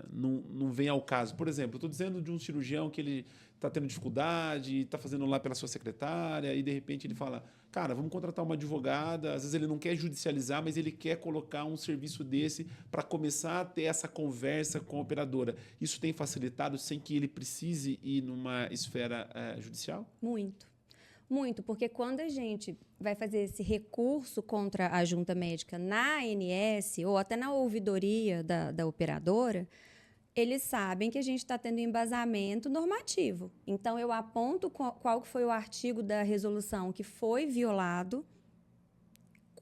A: não vem ao caso. Por exemplo, eu estou dizendo de um cirurgião que ele está tendo dificuldade, está fazendo lá pela sua secretária e de repente ele fala, cara, vamos contratar uma advogada, às vezes ele não quer judicializar, mas ele quer colocar um serviço desse para começar a ter essa conversa com a operadora. Isso tem facilitado sem que ele precise ir numa esfera judicial?
B: Muito. Muito, porque quando a gente vai fazer esse recurso contra a junta médica na ANS ou até na ouvidoria da operadora, eles sabem que a gente está tendo embasamento normativo. Então, eu aponto qual foi o artigo da resolução que foi violado,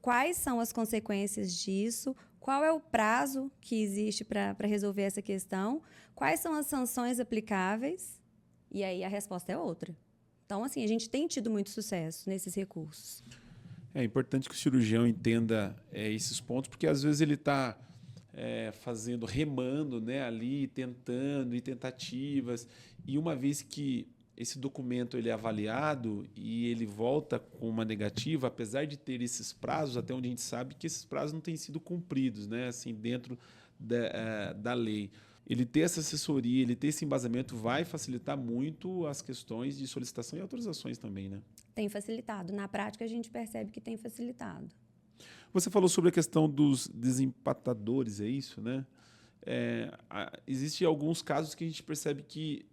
B: quais são as consequências disso, qual é o prazo que existe para resolver essa questão, quais são as sanções aplicáveis, e aí a resposta é outra. Então, assim, a gente tem tido muito sucesso nesses recursos.
A: É importante que o cirurgião entenda esses pontos, porque às vezes ele está remando, né, ali, tentando e tentativas, e uma vez que esse documento ele é avaliado e ele volta com uma negativa, apesar de ter esses prazos, até onde a gente sabe que esses prazos não têm sido cumpridos, né, assim, dentro da lei. Ele ter essa assessoria, ele ter esse embasamento vai facilitar muito as questões de solicitação e autorizações também, né?
B: Tem facilitado. Na prática, a gente percebe que tem facilitado.
A: Você falou sobre a questão dos desempatadores, é isso, né? Existem alguns casos que a gente percebe que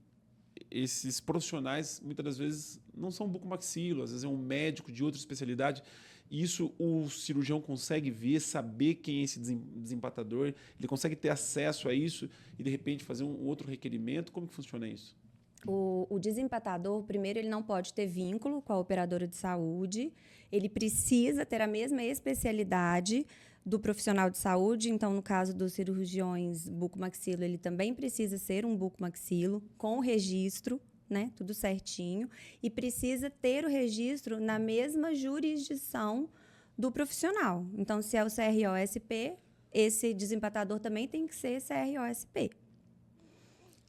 A: esses profissionais, muitas das vezes, não são bucomaxilo, às vezes é um médico de outra especialidade. Isso o cirurgião consegue ver, saber quem é esse desempatador, ele consegue ter acesso a isso e, de repente, fazer um outro requerimento. Como que funciona isso?
B: O desempatador, primeiro, ele não pode ter vínculo com a operadora de saúde, ele precisa ter a mesma especialidade do profissional de saúde. Então, no caso dos cirurgiões bucomaxilo, ele também precisa ser um bucomaxilo com registro, né, tudo certinho, e precisa ter o registro na mesma jurisdição do profissional. Então, se é o CROSP, esse desempatador também tem que ser CROSP.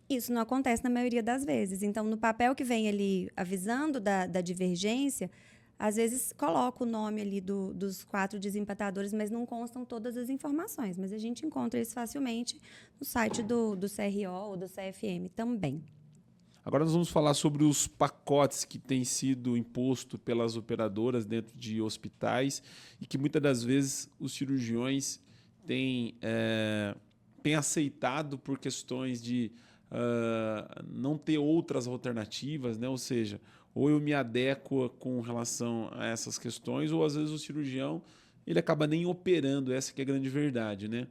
B: Isso não acontece na maioria das vezes. Então, no papel que vem ali avisando da divergência, às vezes coloca o nome ali dos 4 desempatadores, mas não constam todas as informações. Mas a gente encontra isso facilmente no site do CRO ou do CFM também.
A: Agora nós vamos falar sobre os pacotes que têm sido impostos pelas operadoras dentro de hospitais e que muitas das vezes os cirurgiões têm aceitado por questões de não ter outras alternativas, né? Ou seja, ou eu me adequo com relação a essas questões, ou às vezes o cirurgião ele acaba nem operando, essa que é a grande verdade, né?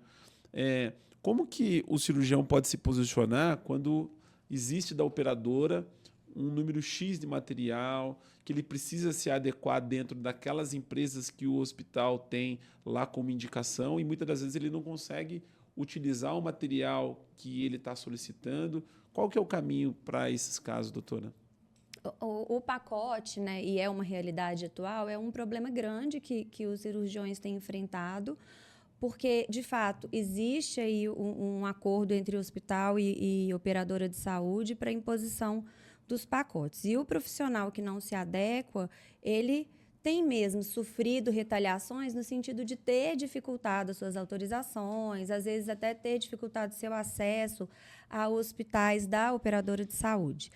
A: Como que o cirurgião pode se posicionar quando existe da operadora um número X de material que ele precisa se adequar dentro daquelas empresas que o hospital tem lá como indicação e muitas das vezes ele não consegue utilizar o material que ele está solicitando? Qual que é o caminho para esses casos, doutora?
B: O pacote, né, e é uma realidade atual, é um problema grande que os cirurgiões têm enfrentado, porque, de fato, existe aí um acordo entre hospital e operadora de saúde para a imposição dos pacotes. E o profissional que não se adequa, ele tem mesmo sofrido retaliações no sentido de ter dificultado as suas autorizações, às vezes até ter dificultado seu acesso a hospitais da operadora de saúde.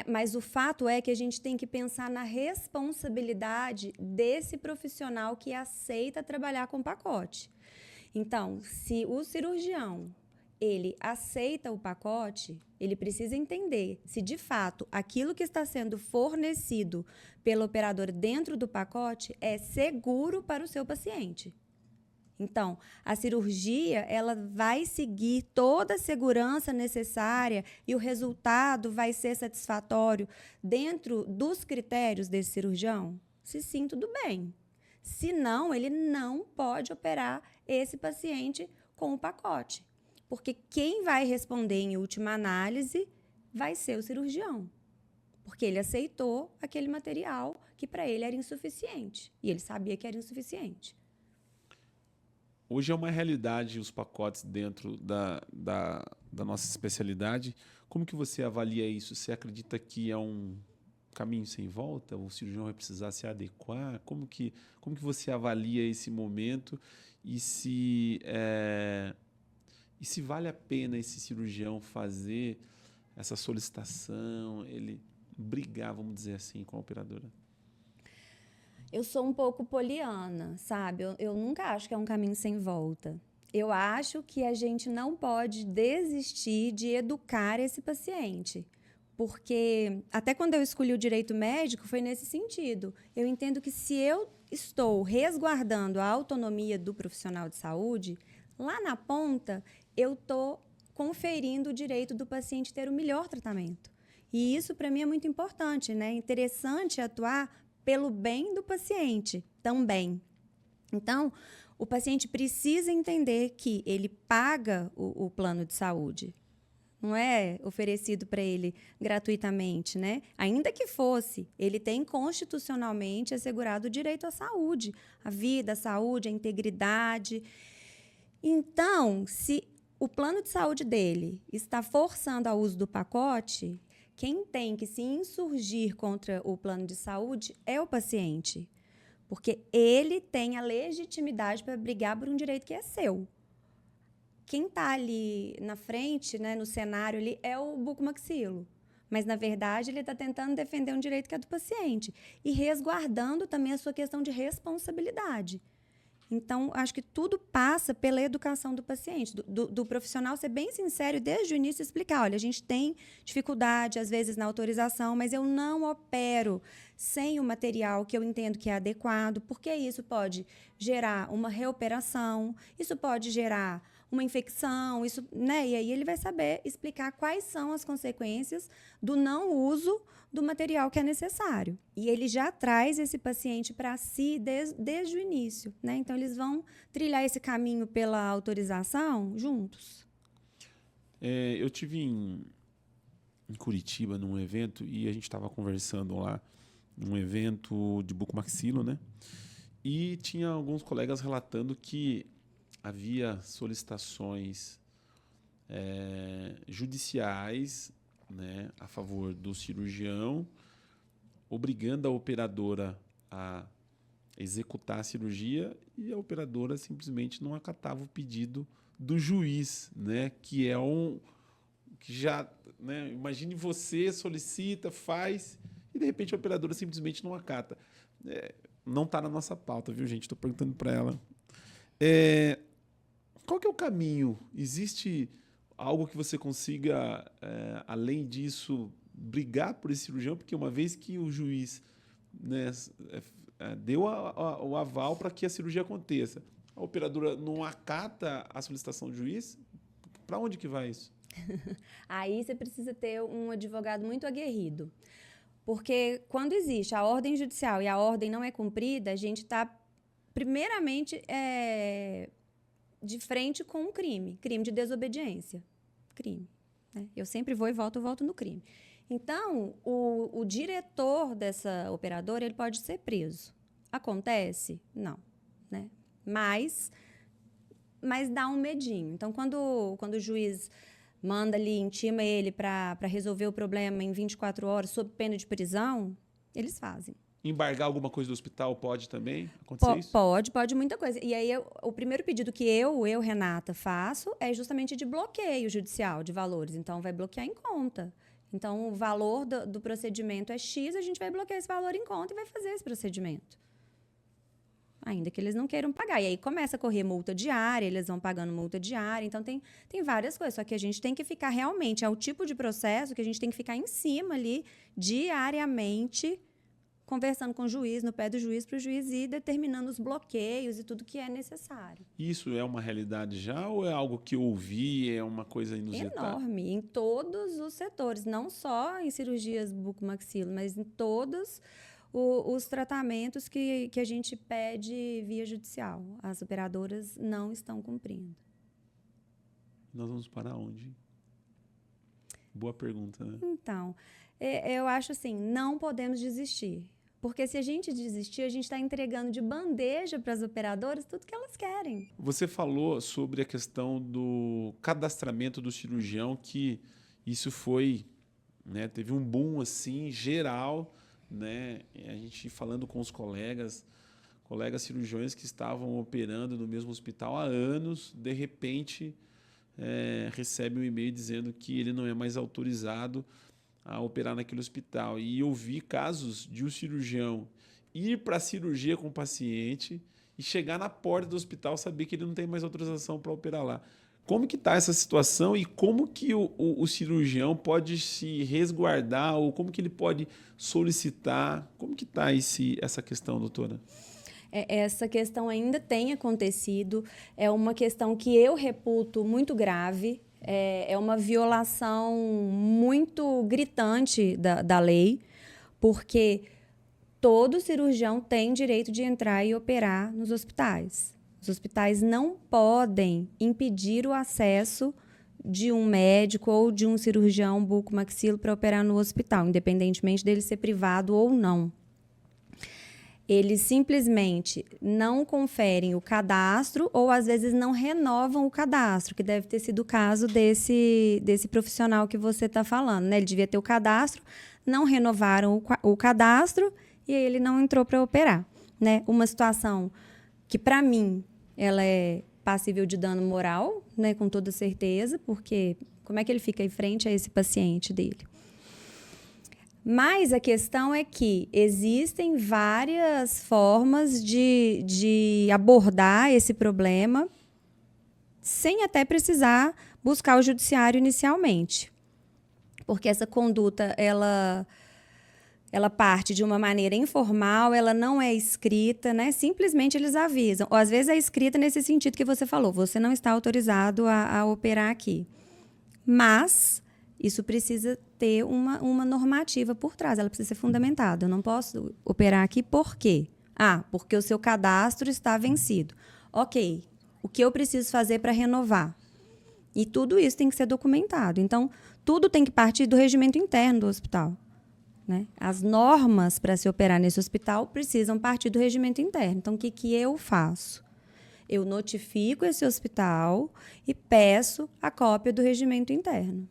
B: Mas o fato é que a gente tem que pensar na responsabilidade desse profissional que aceita trabalhar com pacote. Então, se o cirurgião ele aceita o pacote, ele precisa entender se, de fato, aquilo que está sendo fornecido pelo operador dentro do pacote é seguro para o seu paciente. Então, a cirurgia ela vai seguir toda a segurança necessária e o resultado vai ser satisfatório dentro dos critérios desse cirurgião? Se sim, tudo bem. Se não, ele não pode operar esse paciente com o pacote. Porque quem vai responder em última análise vai ser o cirurgião. Porque ele aceitou aquele material que para ele era insuficiente. E ele sabia que era insuficiente.
A: Hoje é uma realidade os pacotes dentro da nossa especialidade. Como que você avalia isso? Você acredita que é um caminho sem volta? O cirurgião vai precisar se adequar? Como que você avalia esse momento? E se vale a pena esse cirurgião fazer essa solicitação, ele brigar, vamos dizer assim, com a operadora?
B: Eu sou um pouco poliana, sabe? Eu nunca acho que é um caminho sem volta. Eu acho que a gente não pode desistir de educar esse paciente. Porque até quando eu escolhi o direito médico foi nesse sentido. Eu entendo que se eu estou resguardando a autonomia do profissional de saúde, lá na ponta eu estou conferindo o direito do paciente ter o melhor tratamento. E isso para mim é muito importante, né? É interessante atuar pelo bem do paciente também. Então, o paciente precisa entender que ele paga o plano de saúde. Não é oferecido para ele gratuitamente, né? Ainda que fosse, ele tem constitucionalmente assegurado o direito à saúde, à vida, à saúde, à integridade. Então, se o plano de saúde dele está forçando o uso do pacote, quem tem que se insurgir contra o plano de saúde é o paciente, porque ele tem a legitimidade para brigar por um direito que é seu. Quem está ali na frente, né, no cenário, ali, é o bucomaxilo. Mas, na verdade, ele está tentando defender um direito que é do paciente e resguardando também a sua questão de responsabilidade. Então, acho que tudo passa pela educação do paciente, do profissional ser bem sincero e desde o início explicar, olha, a gente tem dificuldade, às vezes, na autorização, mas eu não opero sem o material que eu entendo que é adequado, porque isso pode gerar uma reoperação, isso pode gerar uma infecção, isso, né? E aí ele vai saber explicar quais são as consequências do não uso do material que é necessário. E ele já traz esse paciente para si desde o início, né? Então, eles vão trilhar esse caminho pela autorização juntos.
A: Eu tive em Curitiba, num evento, e a gente estava conversando lá, num evento de bucomaxilo, né? E tinha alguns colegas relatando que havia solicitações judiciais, né, a favor do cirurgião, obrigando a operadora a executar a cirurgia, e a operadora simplesmente não acatava o pedido do juiz, né, que é que já, né, imagine você solicita, faz, e de repente a operadora simplesmente não acata. Não está na nossa pauta, viu, gente? Estou perguntando para ela. Qual que é o caminho? Existe algo que você consiga, além disso, brigar por esse cirurgião? Porque uma vez que o juiz, né, deu o aval para que a cirurgia aconteça, a operadora não acata a solicitação do juiz, para onde que vai isso?
B: Aí você precisa ter um advogado muito aguerrido. Porque quando existe a ordem judicial e a ordem não é cumprida, a gente está, primeiramente, de frente com um crime de desobediência. Crime. Né? Eu sempre vou e volto no crime. Então, o diretor dessa operadora, ele pode ser preso. Acontece? Não, né? Mas dá um medinho. Então, quando o juiz manda ali, intima ele para resolver o problema em 24 horas, sob pena de prisão, eles fazem.
A: Embargar alguma coisa do hospital pode também acontecer isso?
B: Pode muita coisa. E aí, o primeiro pedido que eu, Renata, faço é justamente de bloqueio judicial de valores. Então, vai bloquear em conta. Então, o valor do procedimento é X, a gente vai bloquear esse valor em conta e vai fazer esse procedimento. Ainda que eles não queiram pagar. E aí começa a correr multa diária, eles vão pagando multa diária. Então, tem várias coisas. Só que a gente tem que ficar realmente, é o tipo de processo que a gente tem que ficar em cima ali, diariamente, conversando com o juiz, no pé do juiz, para o juiz ir determinando os bloqueios e tudo que é necessário.
A: Isso é uma realidade já ou é algo que eu ouvi, é uma coisa inusitada?
B: Enorme, em todos os setores, não só em cirurgias bucomaxilo, mas em todos os tratamentos que a gente pede via judicial. As operadoras não estão cumprindo.
A: Nós vamos parar onde? Boa pergunta, né?
B: Então, eu acho assim, não podemos desistir. Porque se a gente desistir, a gente está entregando de bandeja para as operadoras tudo que elas querem.
A: Você falou sobre a questão do cadastramento do cirurgião, que isso foi, né, teve um boom assim, geral, né? A gente falando com os colegas cirurgiões que estavam operando no mesmo hospital há anos, de repente recebe um e-mail dizendo que ele não é mais autorizado a operar naquele hospital. E eu vi casos de um cirurgião ir para a cirurgia com o paciente e chegar na porta do hospital saber que ele não tem mais autorização para operar lá. Como que está essa situação e como que o cirurgião pode se resguardar ou como que ele pode solicitar? Como que está essa questão, doutora?
B: Essa questão ainda tem acontecido, é uma questão que eu reputo muito grave, é uma violação muito gritante da lei, porque todo cirurgião tem direito de entrar e operar nos hospitais. Os hospitais não podem impedir o acesso de um médico ou de um cirurgião bucomaxilo para operar no hospital, independentemente dele ser privado ou não. Eles simplesmente não conferem o cadastro ou, às vezes, não renovam o cadastro, que deve ter sido o caso desse profissional que você está falando, né? Ele devia ter o cadastro, não renovaram o cadastro e ele não entrou para operar, né? Uma situação que, para mim, ela é passível de dano moral, né? Com toda certeza, porque como é que ele fica em frente a esse paciente dele? Mas a questão é que existem várias formas de abordar esse problema sem até precisar buscar o judiciário inicialmente. Porque essa conduta, ela parte de uma maneira informal, ela não é escrita, né? Simplesmente eles avisam. Ou às vezes é escrita nesse sentido que você falou, você não está autorizado a operar aqui. Mas isso precisa ter uma normativa por trás, ela precisa ser fundamentada. Eu não posso operar aqui por quê? Porque o seu cadastro está vencido. Ok, o que eu preciso fazer para renovar? E tudo isso tem que ser documentado. Então, tudo tem que partir do regimento interno do hospital, né? As normas para se operar nesse hospital precisam partir do regimento interno. Então, o que eu faço? Eu notifico esse hospital e peço a cópia do regimento interno.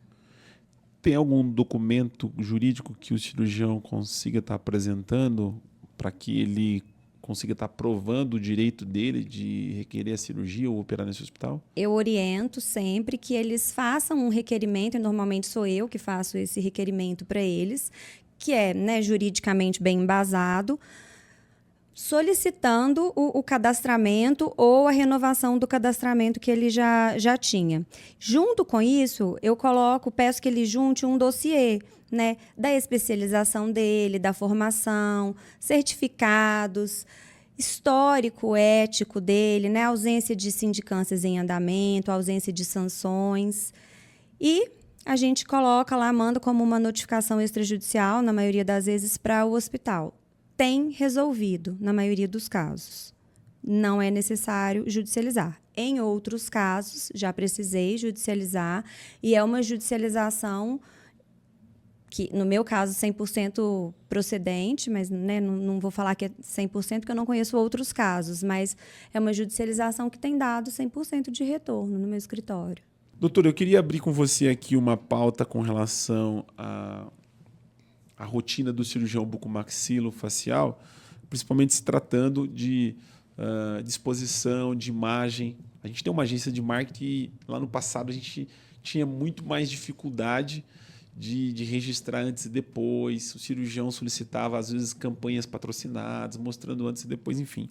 A: Tem algum documento jurídico que o cirurgião consiga estar apresentando para que ele consiga estar provando o direito dele de requerer a cirurgia ou operar nesse hospital?
B: Eu oriento sempre que eles façam um requerimento, e normalmente sou eu que faço esse requerimento para eles, que é, né, juridicamente bem embasado, solicitando o cadastramento ou a renovação do cadastramento que ele já tinha. Junto com isso, eu peço que ele junte um dossiê, né, da especialização dele, da formação, certificados, histórico ético dele, né, ausência de sindicâncias em andamento, ausência de sanções. E a gente coloca lá, manda como uma notificação extrajudicial, na maioria das vezes, para o hospital. Tem resolvido, na maioria dos casos. Não é necessário judicializar. Em outros casos, já precisei judicializar, e é uma judicialização que no meu caso 100% procedente, mas né, não vou falar que é 100% porque eu não conheço outros casos, mas é uma judicialização que tem dado 100% de retorno no meu escritório.
A: Doutor, eu queria abrir com você aqui uma pauta com relação à rotina do cirurgião bucomaxilofacial, principalmente se tratando de disposição, de imagem. A gente tem uma agência de marketing e lá no passado a gente tinha muito mais dificuldade de registrar antes e depois. O cirurgião solicitava, às vezes, campanhas patrocinadas, mostrando antes e depois, enfim.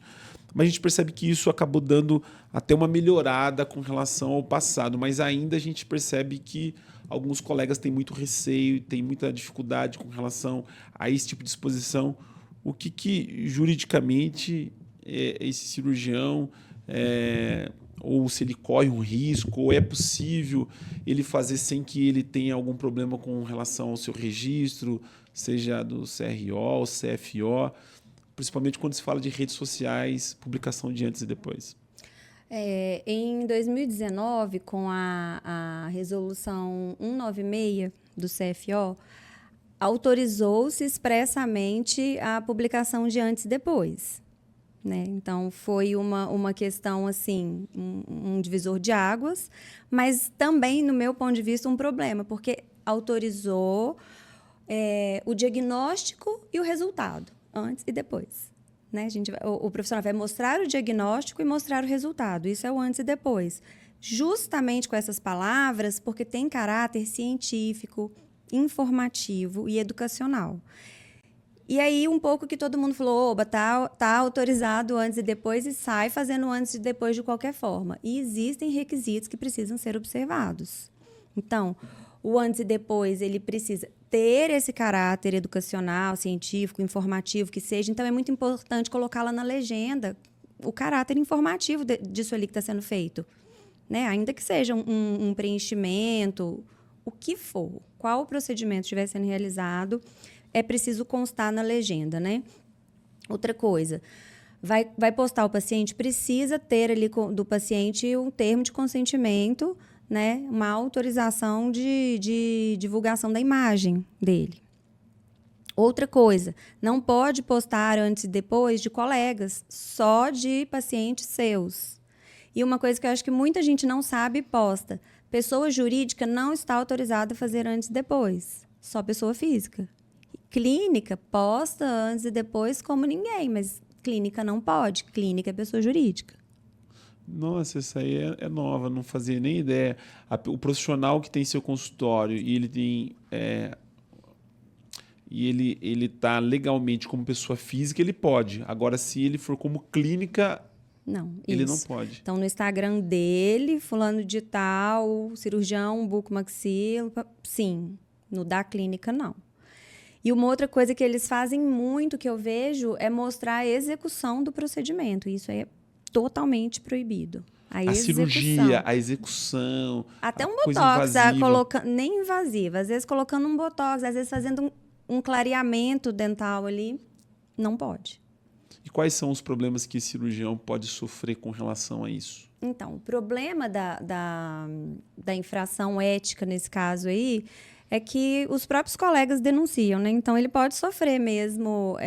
A: Mas a gente percebe que isso acabou dando até uma melhorada com relação ao passado, mas ainda a gente percebe que alguns colegas têm muito receio, têm muita dificuldade com relação a esse tipo de exposição. O que juridicamente esse cirurgião, ou se ele corre um risco, ou é possível ele fazer sem que ele tenha algum problema com relação ao seu registro, seja do CRO ou CFO, principalmente quando se fala de redes sociais, publicação de antes e depois?
B: Em 2019, com a resolução 196 do CFO, autorizou-se expressamente a publicação de antes e depois. Né? Então, foi uma questão, assim, um divisor de águas, mas também, no meu ponto de vista, um problema, porque autorizou o diagnóstico e o resultado, antes e depois. Né? O profissional vai mostrar o diagnóstico e mostrar o resultado. Isso é o antes e depois. Justamente com essas palavras, porque tem caráter científico, informativo e educacional. E aí, um pouco que todo mundo falou, oba, tá autorizado antes e depois e sai fazendo antes e depois de qualquer forma. E existem requisitos que precisam ser observados. Então, o antes e depois, ele precisa ter esse caráter educacional, científico, informativo que seja. Então, é muito importante colocá-la na legenda o caráter informativo disso ali que está sendo feito. Né? Ainda que seja um preenchimento, o que for, qual o procedimento estiver sendo realizado, é preciso constar na legenda, né? Outra coisa, vai postar o paciente, precisa ter ali do paciente um termo de consentimento, né? Uma autorização de divulgação da imagem dele. Outra coisa, não pode postar antes e depois de colegas, só de pacientes seus. E uma coisa que eu acho que muita gente não sabe e posta, pessoa jurídica não está autorizada a fazer antes e depois, só pessoa física. Clínica posta antes e depois como ninguém, mas clínica não pode. Clínica é pessoa jurídica.
A: Nossa, essa aí é nova, não fazia nem ideia. O profissional que tem seu consultório e ele tem ele está legalmente como pessoa física, ele pode. Agora, se ele for como clínica,
B: não,
A: ele não pode.
B: Então, no Instagram dele, fulano de tal, cirurgião, bucomaxilo, sim. No da clínica, não. E uma outra coisa que eles fazem muito, que eu vejo, é mostrar a execução do procedimento. Isso é totalmente proibido.
A: A cirurgia, a execução.
B: Até um botox, nem invasiva. Às vezes colocando um botox, às vezes fazendo um clareamento dental ali, não pode.
A: E quais são os problemas que o cirurgião pode sofrer com relação a isso?
B: Então, o problema da infração ética nesse caso aí é que os próprios colegas denunciam, né? Então, ele pode sofrer mesmo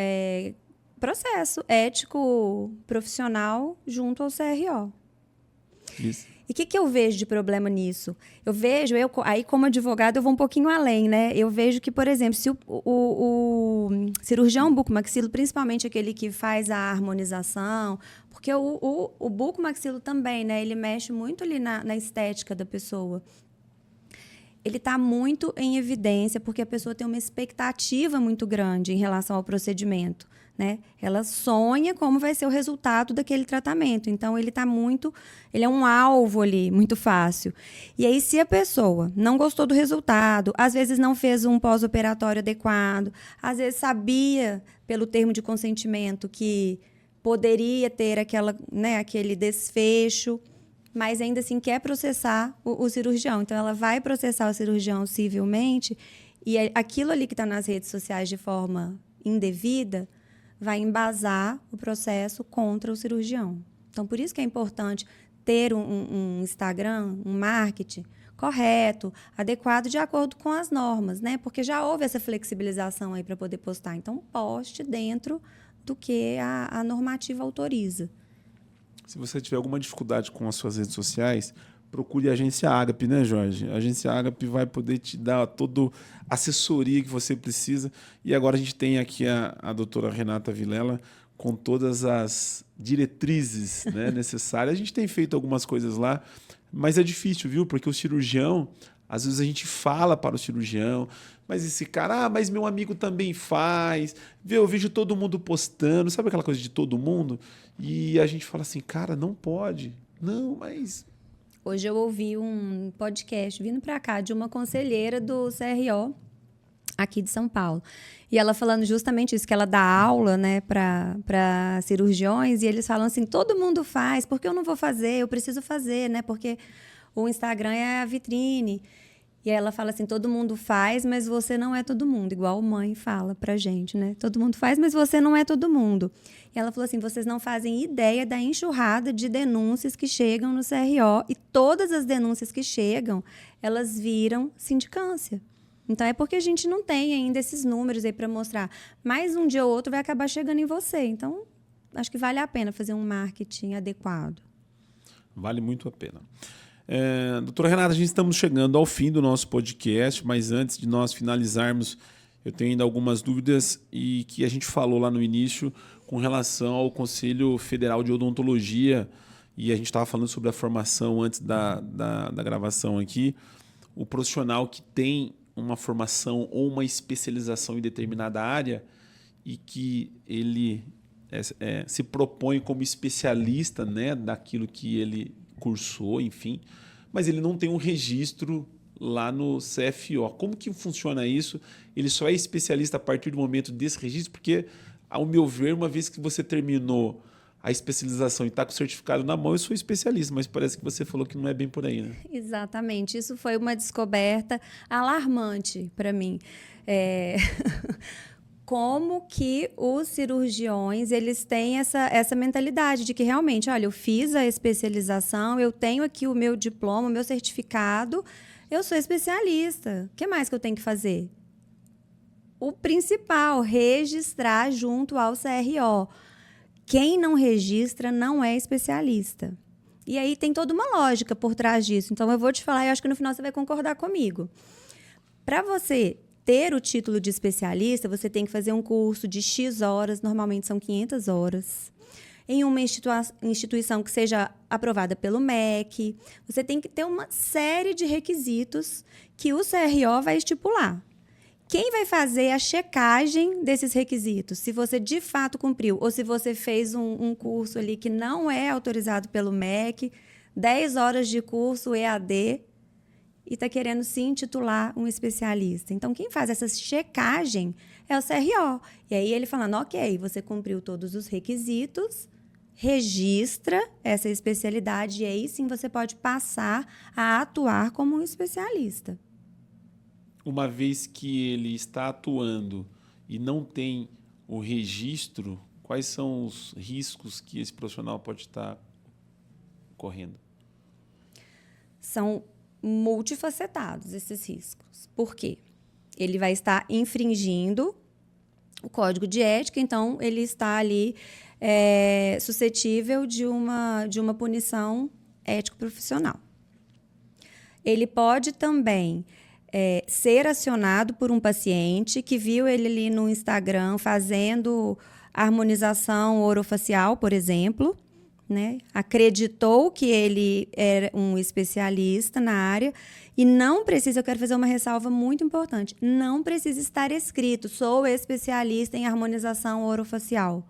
B: processo ético profissional junto ao CRO.
A: Isso.
B: E o que eu vejo de problema nisso? Eu vejo, aí como advogado eu vou um pouquinho além, né? Eu vejo que, por exemplo, se o cirurgião bucomaxilo, principalmente aquele que faz a harmonização, porque o bucomaxilo também, né? Ele mexe muito ali na estética da pessoa. Ele está muito em evidência porque a pessoa tem uma expectativa muito grande em relação ao procedimento. Né? Ela sonha como vai ser o resultado daquele tratamento. Então, ele é um alvo ali, muito fácil. E aí, se a pessoa não gostou do resultado, às vezes não fez um pós-operatório adequado, às vezes sabia, pelo termo de consentimento, que poderia ter aquele desfecho, mas ainda assim quer processar o cirurgião. Então, ela vai processar o cirurgião civilmente e aquilo ali que está nas redes sociais de forma indevida vai embasar o processo contra o cirurgião. Então, por isso que é importante ter um Instagram, um marketing, correto, adequado de acordo com as normas, né? Porque já houve essa flexibilização aí para poder postar. Então, poste dentro do que a normativa autoriza.
A: Se você tiver alguma dificuldade com as suas redes sociais, procure a Agência Ágape, né, Jorge? A Agência Ágape vai poder te dar toda a assessoria que você precisa. E agora a gente tem aqui a doutora Renata Vilela com todas as diretrizes, né, necessárias. A gente tem feito algumas coisas lá, mas é difícil, viu? Porque o cirurgião, às vezes a gente fala para o cirurgião, mas esse cara, mas meu amigo também faz, eu vejo todo mundo postando, sabe aquela coisa de todo mundo? E a gente fala assim, cara, não pode. Não, mas...
B: Hoje eu ouvi um podcast vindo para cá de uma conselheira do CRO aqui de São Paulo. E ela falando justamente isso, que ela dá aula, né, para cirurgiões, e eles falam assim, todo mundo faz, por que eu não vou fazer? Eu preciso fazer, né, porque o Instagram é a vitrine. E ela fala assim, todo mundo faz, mas você não é todo mundo. Igual mãe fala pra gente, né? Todo mundo faz, mas você não é todo mundo. E ela falou assim, vocês não fazem ideia da enxurrada de denúncias que chegam no CRO. E todas as denúncias que chegam, elas viram sindicância. Então, é porque a gente não tem ainda esses números aí para mostrar. Mas um dia ou outro vai acabar chegando em você. Então, acho que vale a pena fazer um marketing adequado.
A: Vale muito a pena. Doutora Renata, estamos chegando ao fim do nosso podcast, mas antes de nós finalizarmos, eu tenho ainda algumas dúvidas e que a gente falou lá no início com relação ao Conselho Federal de Odontologia, e a gente estava falando sobre a formação antes da gravação aqui. O profissional que tem uma formação ou uma especialização em determinada área e que ele se propõe como especialista, né, daquilo que ele cursou, enfim, mas ele não tem um registro lá no CFO. Como que funciona isso? Ele só é especialista a partir do momento desse registro? Porque, ao meu ver, uma vez que você terminou a especialização e está com o certificado na mão, eu sou especialista, mas parece que você falou que não é bem por aí, né?
B: Exatamente. Isso foi uma descoberta alarmante para mim. Como que os cirurgiões eles têm essa mentalidade de que realmente, olha, eu fiz a especialização, eu tenho aqui o meu diploma, o meu certificado, eu sou especialista. O que mais que eu tenho que fazer? O principal, registrar junto ao CRO. Quem não registra não é especialista. E aí tem toda uma lógica por trás disso. Então, eu vou te falar e acho que no final você vai concordar comigo. Para você ter o título de especialista, você tem que fazer um curso de X horas, normalmente são 500 horas, em uma instituição que seja aprovada pelo MEC. Você tem que ter uma série de requisitos que o CRO vai estipular. Quem vai fazer a checagem desses requisitos? Se você de fato cumpriu, ou se você fez um curso ali que não é autorizado pelo MEC, 10 horas de curso EAD, e está querendo se intitular um especialista. Então, quem faz essa checagem é o CRO. E aí ele falando, ok, você cumpriu todos os requisitos, registra essa especialidade e aí sim você pode passar a atuar como um especialista.
A: Uma vez que ele está atuando e não tem o registro, quais são os riscos que esse profissional pode estar correndo?
B: São multifacetados esses riscos. Por quê? Ele vai estar infringindo o código de ética, então ele está ali suscetível de uma punição ético-profissional. Ele pode também ser acionado por um paciente que viu ele ali no Instagram fazendo harmonização orofacial, por exemplo, né? Acreditou que ele era um especialista na área e não precisa, eu quero fazer uma ressalva muito importante, não precisa estar escrito, sou especialista em harmonização orofacial.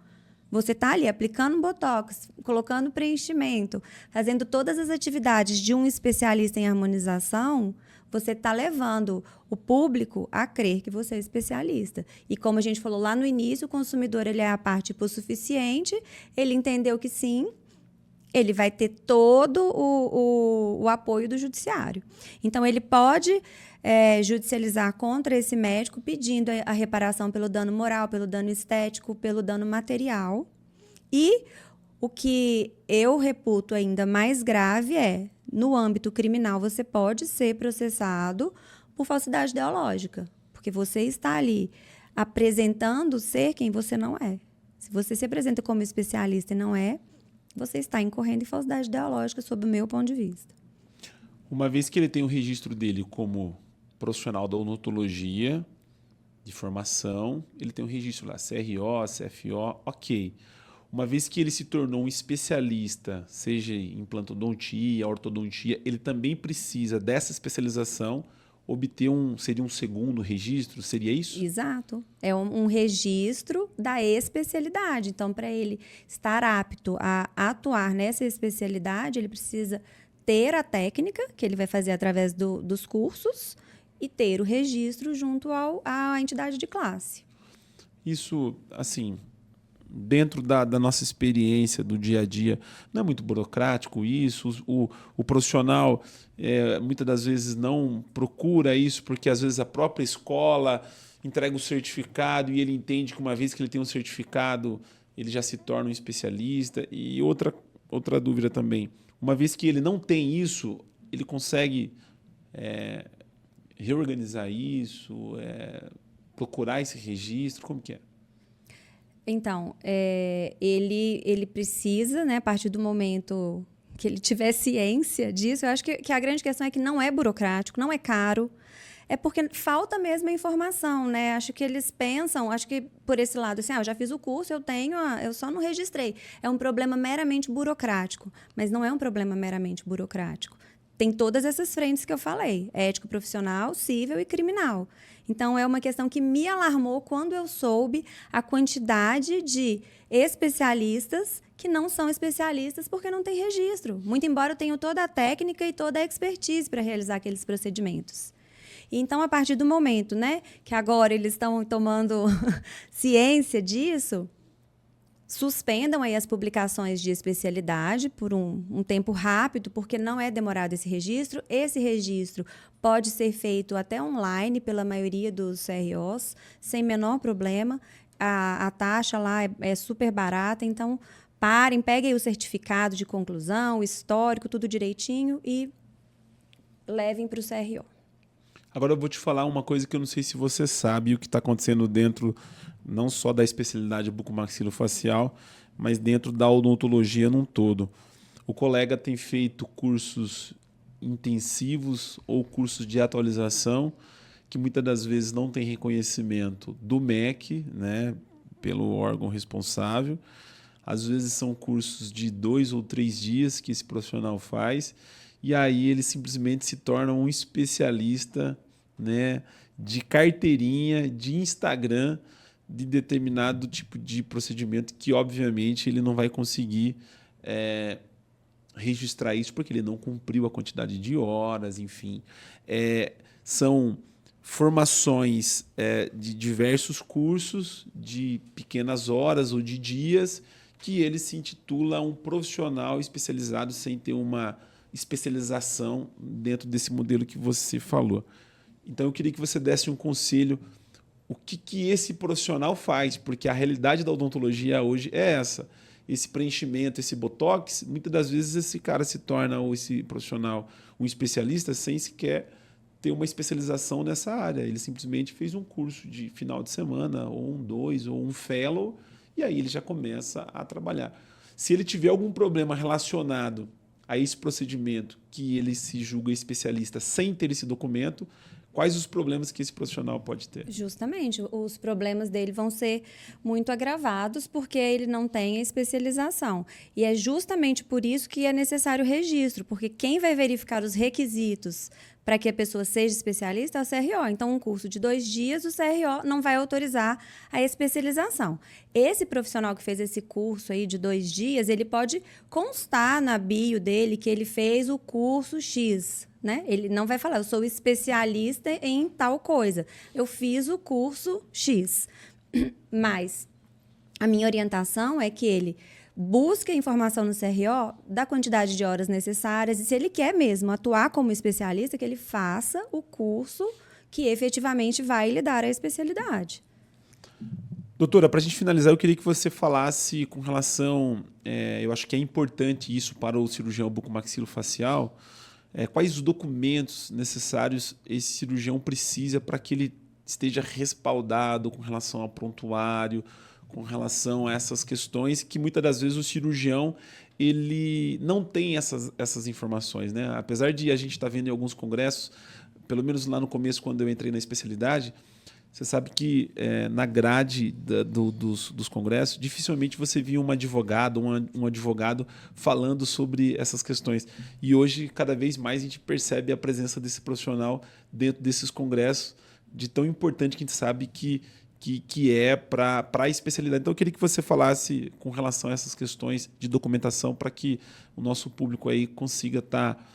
B: Você está ali aplicando botox, colocando preenchimento, fazendo todas as atividades de um especialista em harmonização, você está levando o público a crer que você é especialista. E como a gente falou lá no início, o consumidor ele é a parte hipossuficiente, ele entendeu que sim, ele vai ter todo o apoio do judiciário. Então, ele pode judicializar contra esse médico pedindo a reparação pelo dano moral, pelo dano estético, pelo dano material. E O que eu reputo ainda mais grave é, no âmbito criminal, você pode ser processado por falsidade ideológica, porque você está ali apresentando ser quem você não é. Se você se apresenta como especialista e não é, você está incorrendo em falsidade ideológica, sob o meu ponto de vista.
A: Uma vez que ele tem o registro dele como profissional da odontologia, de formação, ele tem um registro lá, CRO, CFO, ok. Uma vez que ele se tornou um especialista, seja em implantodontia, ortodontia, ele também precisa dessa especialização obter seria um segundo registro, seria isso?
B: Exato. É um registro da especialidade. Então, para ele estar apto a atuar nessa especialidade, ele precisa ter a técnica, que ele vai fazer através dos cursos, e ter o registro junto à entidade de classe.
A: Isso, assim, dentro da nossa experiência do dia a dia, não é muito burocrático isso? O profissional, muitas das vezes, não procura isso, porque às vezes a própria escola entrega o certificado e ele entende que uma vez que ele tem um certificado, ele já se torna um especialista. E outra dúvida também, uma vez que ele não tem isso, ele consegue reorganizar isso, procurar esse registro, como que é?
B: Então, ele precisa, né, a partir do momento que ele tiver ciência disso, eu acho que a grande questão é que não é burocrático, não é caro, é porque falta mesmo a informação, né? Acho que eles pensam, acho que por esse lado, assim, eu já fiz o curso, eu só não registrei. É um problema meramente burocrático, mas não é um problema meramente burocrático. Tem todas essas frentes que eu falei, ético profissional, civil e criminal. Então, é uma questão que me alarmou quando eu soube a quantidade de especialistas que não são especialistas porque não tem registro. Muito embora eu tenha toda a técnica e toda a expertise para realizar aqueles procedimentos. Então, a partir do momento, né, que agora eles estão tomando ciência disso, suspendam aí as publicações de especialidade por um tempo rápido, porque não é demorado esse registro. Esse registro pode ser feito até online pela maioria dos CROs, sem menor problema. A taxa lá é super barata, então peguem o certificado de conclusão, o histórico, tudo direitinho e levem para o CRO.
A: Agora eu vou te falar uma coisa que eu não sei se você sabe, o que está acontecendo dentro não só da especialidade bucomaxilofacial, mas dentro da odontologia num todo. O colega tem feito cursos intensivos ou cursos de atualização que muitas das vezes não tem reconhecimento do MEC, né, pelo órgão responsável. Às vezes são cursos de 2 ou 3 dias que esse profissional faz e aí ele simplesmente se torna um especialista, né, de carteirinha, de Instagram, de determinado tipo de procedimento que, obviamente, ele não vai conseguir registrar isso porque ele não cumpriu a quantidade de horas, enfim. São formações de diversos cursos, de pequenas horas ou de dias, que ele se intitula um profissional especializado sem ter uma especialização dentro desse modelo que você falou. Então, eu queria que você desse um conselho o que esse profissional faz, porque a realidade da odontologia hoje é essa. Esse preenchimento, esse botox, muitas das vezes esse cara se torna, ou esse profissional, um especialista sem sequer ter uma especialização nessa área. Ele simplesmente fez um curso de final de semana, ou 2, ou um fellow, e aí ele já começa a trabalhar. Se ele tiver algum problema relacionado a esse procedimento que ele se julga especialista sem ter esse documento, quais os problemas que esse profissional pode ter?
B: Justamente, os problemas dele vão ser muito agravados porque ele não tem a especialização. E é justamente por isso que é necessário o registro, porque quem vai verificar os requisitos para que a pessoa seja especialista é o CRO. Então, um curso de 2 dias, o CRO não vai autorizar a especialização. Esse profissional que fez esse curso aí de 2 dias, ele pode constar na bio dele que ele fez o curso X, né? Ele não vai falar, eu sou especialista em tal coisa. Eu fiz o curso X. Mas a minha orientação é que ele busque a informação no CRO da quantidade de horas necessárias e, se ele quer mesmo atuar como especialista, que ele faça o curso que efetivamente vai lhe dar a especialidade.
A: Doutora, para a gente finalizar, eu queria que você falasse com relação, eu acho que é importante isso para o cirurgião bucomaxilofacial, quais os documentos necessários esse cirurgião precisa para que ele esteja respaldado com relação ao prontuário, com relação a essas questões que muitas das vezes o cirurgião ele não tem essas informações, né? Apesar de a gente estar vendo em alguns congressos, pelo menos lá no começo, quando eu entrei na especialidade, você sabe que na grade dos congressos, dificilmente você via um advogado falando sobre essas questões. E hoje, cada vez mais, a gente percebe a presença desse profissional dentro desses congressos, de tão importante que a gente sabe que é para a especialidade. Então, eu queria que você falasse com relação a essas questões de documentação para que o nosso público aí consiga estar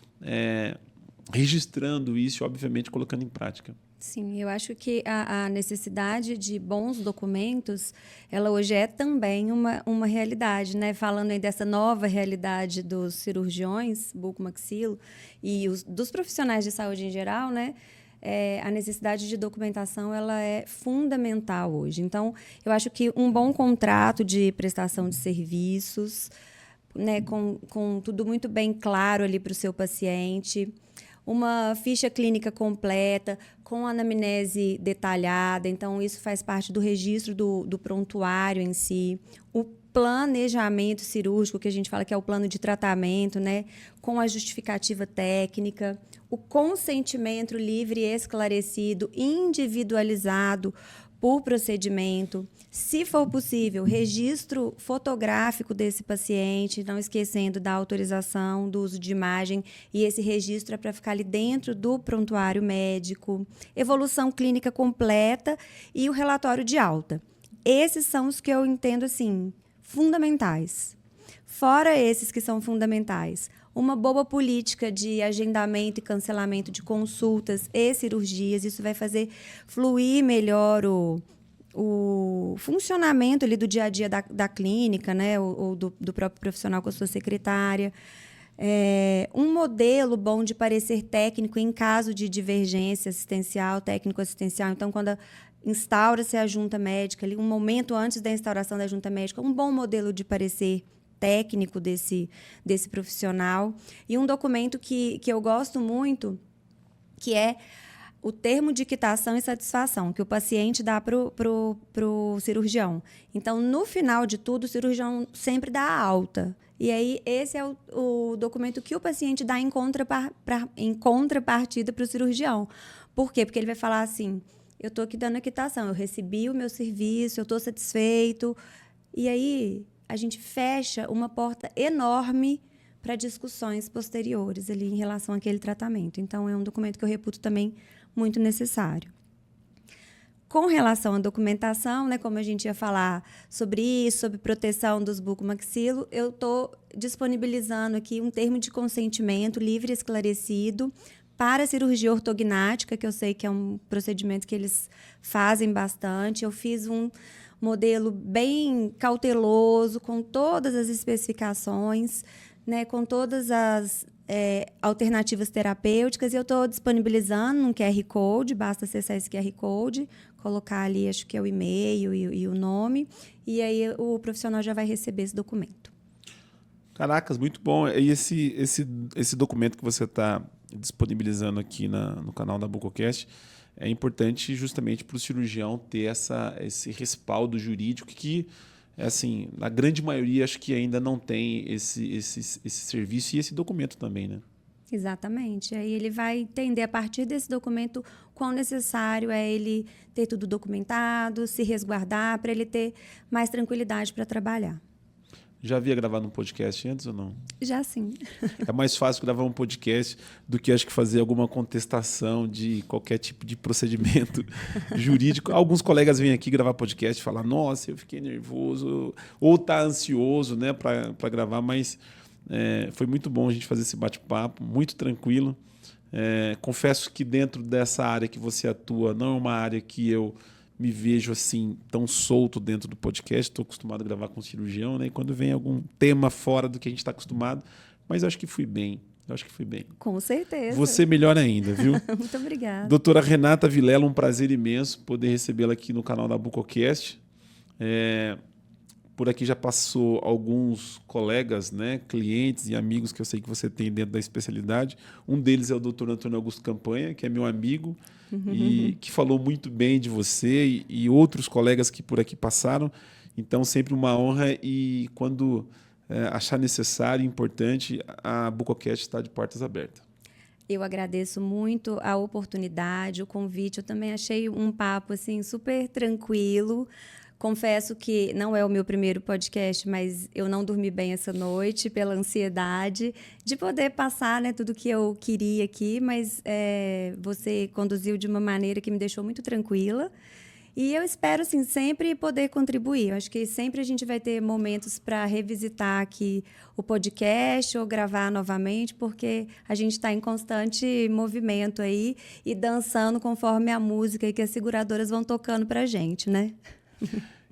A: registrando isso e, obviamente, colocando em prática.
B: Sim, eu acho que a necessidade de bons documentos, ela hoje é também uma realidade, né? Falando aí dessa nova realidade dos cirurgiões, bucomaxilo, e dos profissionais de saúde em geral, né? A necessidade de documentação ela é fundamental hoje. Então, eu acho que um bom contrato de prestação de serviços, né, com tudo muito bem claro ali para o seu paciente, uma ficha clínica completa, com anamnese detalhada, então isso faz parte do registro do prontuário em si, o planejamento cirúrgico, que a gente fala que é o plano de tratamento, né, com a justificativa técnica, o consentimento livre e esclarecido, individualizado por procedimento, se for possível, registro fotográfico desse paciente, não esquecendo da autorização do uso de imagem, e esse registro é para ficar ali dentro do prontuário médico, evolução clínica completa e o relatório de alta. Esses são os que eu entendo assim, fundamentais. Fora esses que são fundamentais, uma boa política de agendamento e cancelamento de consultas e cirurgias, isso vai fazer fluir melhor o funcionamento ali do dia a dia da clínica, né, ou do próprio profissional com a sua secretária. Um modelo bom de parecer técnico em caso de divergência assistencial, técnico-assistencial. Então, quando instaura-se a junta médica, ali, um momento antes da instauração da junta médica, um bom modelo de parecer técnico desse profissional. E um documento que eu gosto muito, que é o termo de quitação e satisfação, que o paciente dá pro cirurgião. Então, no final de tudo, o cirurgião sempre dá a alta. E aí, esse é o documento que o paciente dá em contrapartida para o cirurgião. Por quê? Porque ele vai falar assim, eu estou aqui dando a quitação, eu recebi o meu serviço, eu estou satisfeito. E aí, a gente fecha uma porta enorme para discussões posteriores ali em relação àquele tratamento. Então, é um documento que eu reputo também muito necessário. Com relação à documentação, né, como a gente ia falar sobre isso, sobre proteção dos bucomaxilo, eu estou disponibilizando aqui um termo de consentimento livre e esclarecido para a cirurgia ortognática, que eu sei que é um procedimento que eles fazem bastante. Eu fiz um modelo bem cauteloso, com todas as especificações, né, com todas as alternativas terapêuticas, e eu estou disponibilizando um QR Code, basta acessar esse QR Code, colocar ali, acho que é o e-mail e o nome, e aí o profissional já vai receber esse documento.
A: Caracas, muito bom. E esse documento que você está disponibilizando aqui no canal da Bucocast é importante justamente para o cirurgião ter esse respaldo jurídico que, assim, a grande maioria acho que ainda não tem esse serviço e esse documento também, né?
B: Exatamente. Aí ele vai entender a partir desse documento quão necessário é ele ter tudo documentado, se resguardar, para ele ter mais tranquilidade para trabalhar.
A: Já havia gravado um podcast antes ou não?
B: Já sim.
A: É mais fácil gravar um podcast do que, acho que, fazer alguma contestação de qualquer tipo de procedimento jurídico. Alguns colegas vêm aqui gravar podcast e falam, nossa, eu fiquei nervoso, ou tá ansioso, né, para gravar, mas foi muito bom a gente fazer esse bate-papo, muito tranquilo. Confesso que dentro dessa área que você atua, não é uma área que eu me vejo assim tão solto dentro do podcast. Estou acostumado a gravar com cirurgião, né? E quando vem algum tema fora do que a gente está acostumado, mas eu acho que fui bem.
B: Com certeza.
A: Você melhor ainda, viu?
B: Muito obrigada.
A: Doutora Renata Vilela, um prazer imenso poder recebê-la aqui no canal da Bucocast. Por aqui já passou alguns colegas, né, clientes e amigos que eu sei que você tem dentro da especialidade. Um deles é o Dr. Antônio Augusto Campanha, que é meu amigo e que falou muito bem de você e outros colegas que por aqui passaram. Então, sempre uma honra e quando achar necessário e importante, a Bucocast está de portas abertas.
B: Eu agradeço muito a oportunidade, o convite. Eu também achei um papo assim super tranquilo. Confesso que não é o meu primeiro podcast, mas eu não dormi bem essa noite pela ansiedade de poder passar, né, tudo que eu queria aqui, mas você conduziu de uma maneira que me deixou muito tranquila. E eu espero, assim, sempre poder contribuir. Eu acho que sempre a gente vai ter momentos para revisitar aqui o podcast ou gravar novamente, porque a gente está em constante movimento aí e dançando conforme a música que as seguradoras vão tocando para a gente, né?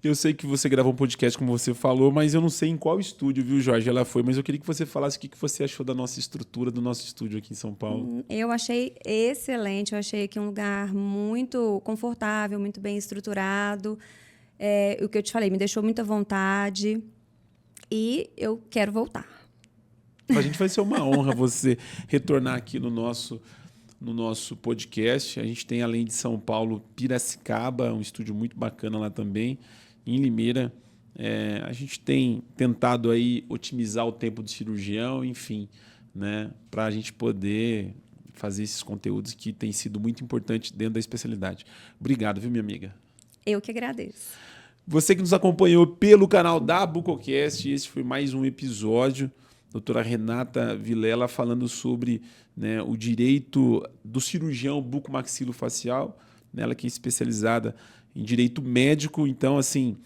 A: Eu sei que você gravou um podcast, como você falou, mas eu não sei em qual estúdio, viu, Jorge, ela foi. Mas eu queria que você falasse o que você achou da nossa estrutura, do nosso estúdio aqui em São Paulo.
B: Eu achei excelente. Eu achei aqui um lugar muito confortável, muito bem estruturado. O que eu te falei, me deixou muita vontade. E eu quero voltar.
A: A gente vai ser uma honra você retornar aqui no nosso podcast. A gente tem, além de São Paulo, Piracicaba, um estúdio muito bacana lá também. Em Limeira, a gente tem tentado aí otimizar o tempo do cirurgião, enfim, né, para a gente poder fazer esses conteúdos que têm sido muito importantes dentro da especialidade. Obrigado, viu, minha amiga?
B: Eu que agradeço.
A: Você que nos acompanhou pelo canal da Bucocast, esse foi mais um episódio. Doutora Renata Vilela falando sobre, né, o direito do cirurgião bucomaxilofacial, né, ela que é especializada em direito médico. Então, assim,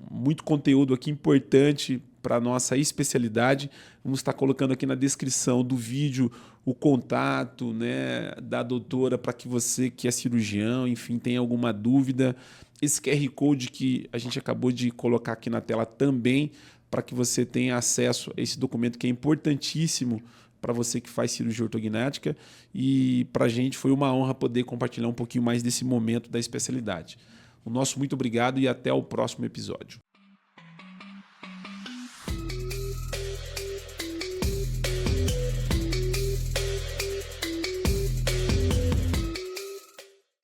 A: muito conteúdo aqui importante para a nossa especialidade. Vamos estar colocando aqui na descrição do vídeo o contato, né, da doutora para que você que é cirurgião, enfim, tenha alguma dúvida. Esse QR Code que a gente acabou de colocar aqui na tela também, para que você tenha acesso a esse documento que é importantíssimo para você que faz cirurgia ortognática. E para a gente foi uma honra poder compartilhar um pouquinho mais desse momento da especialidade. O nosso muito obrigado e até o próximo episódio.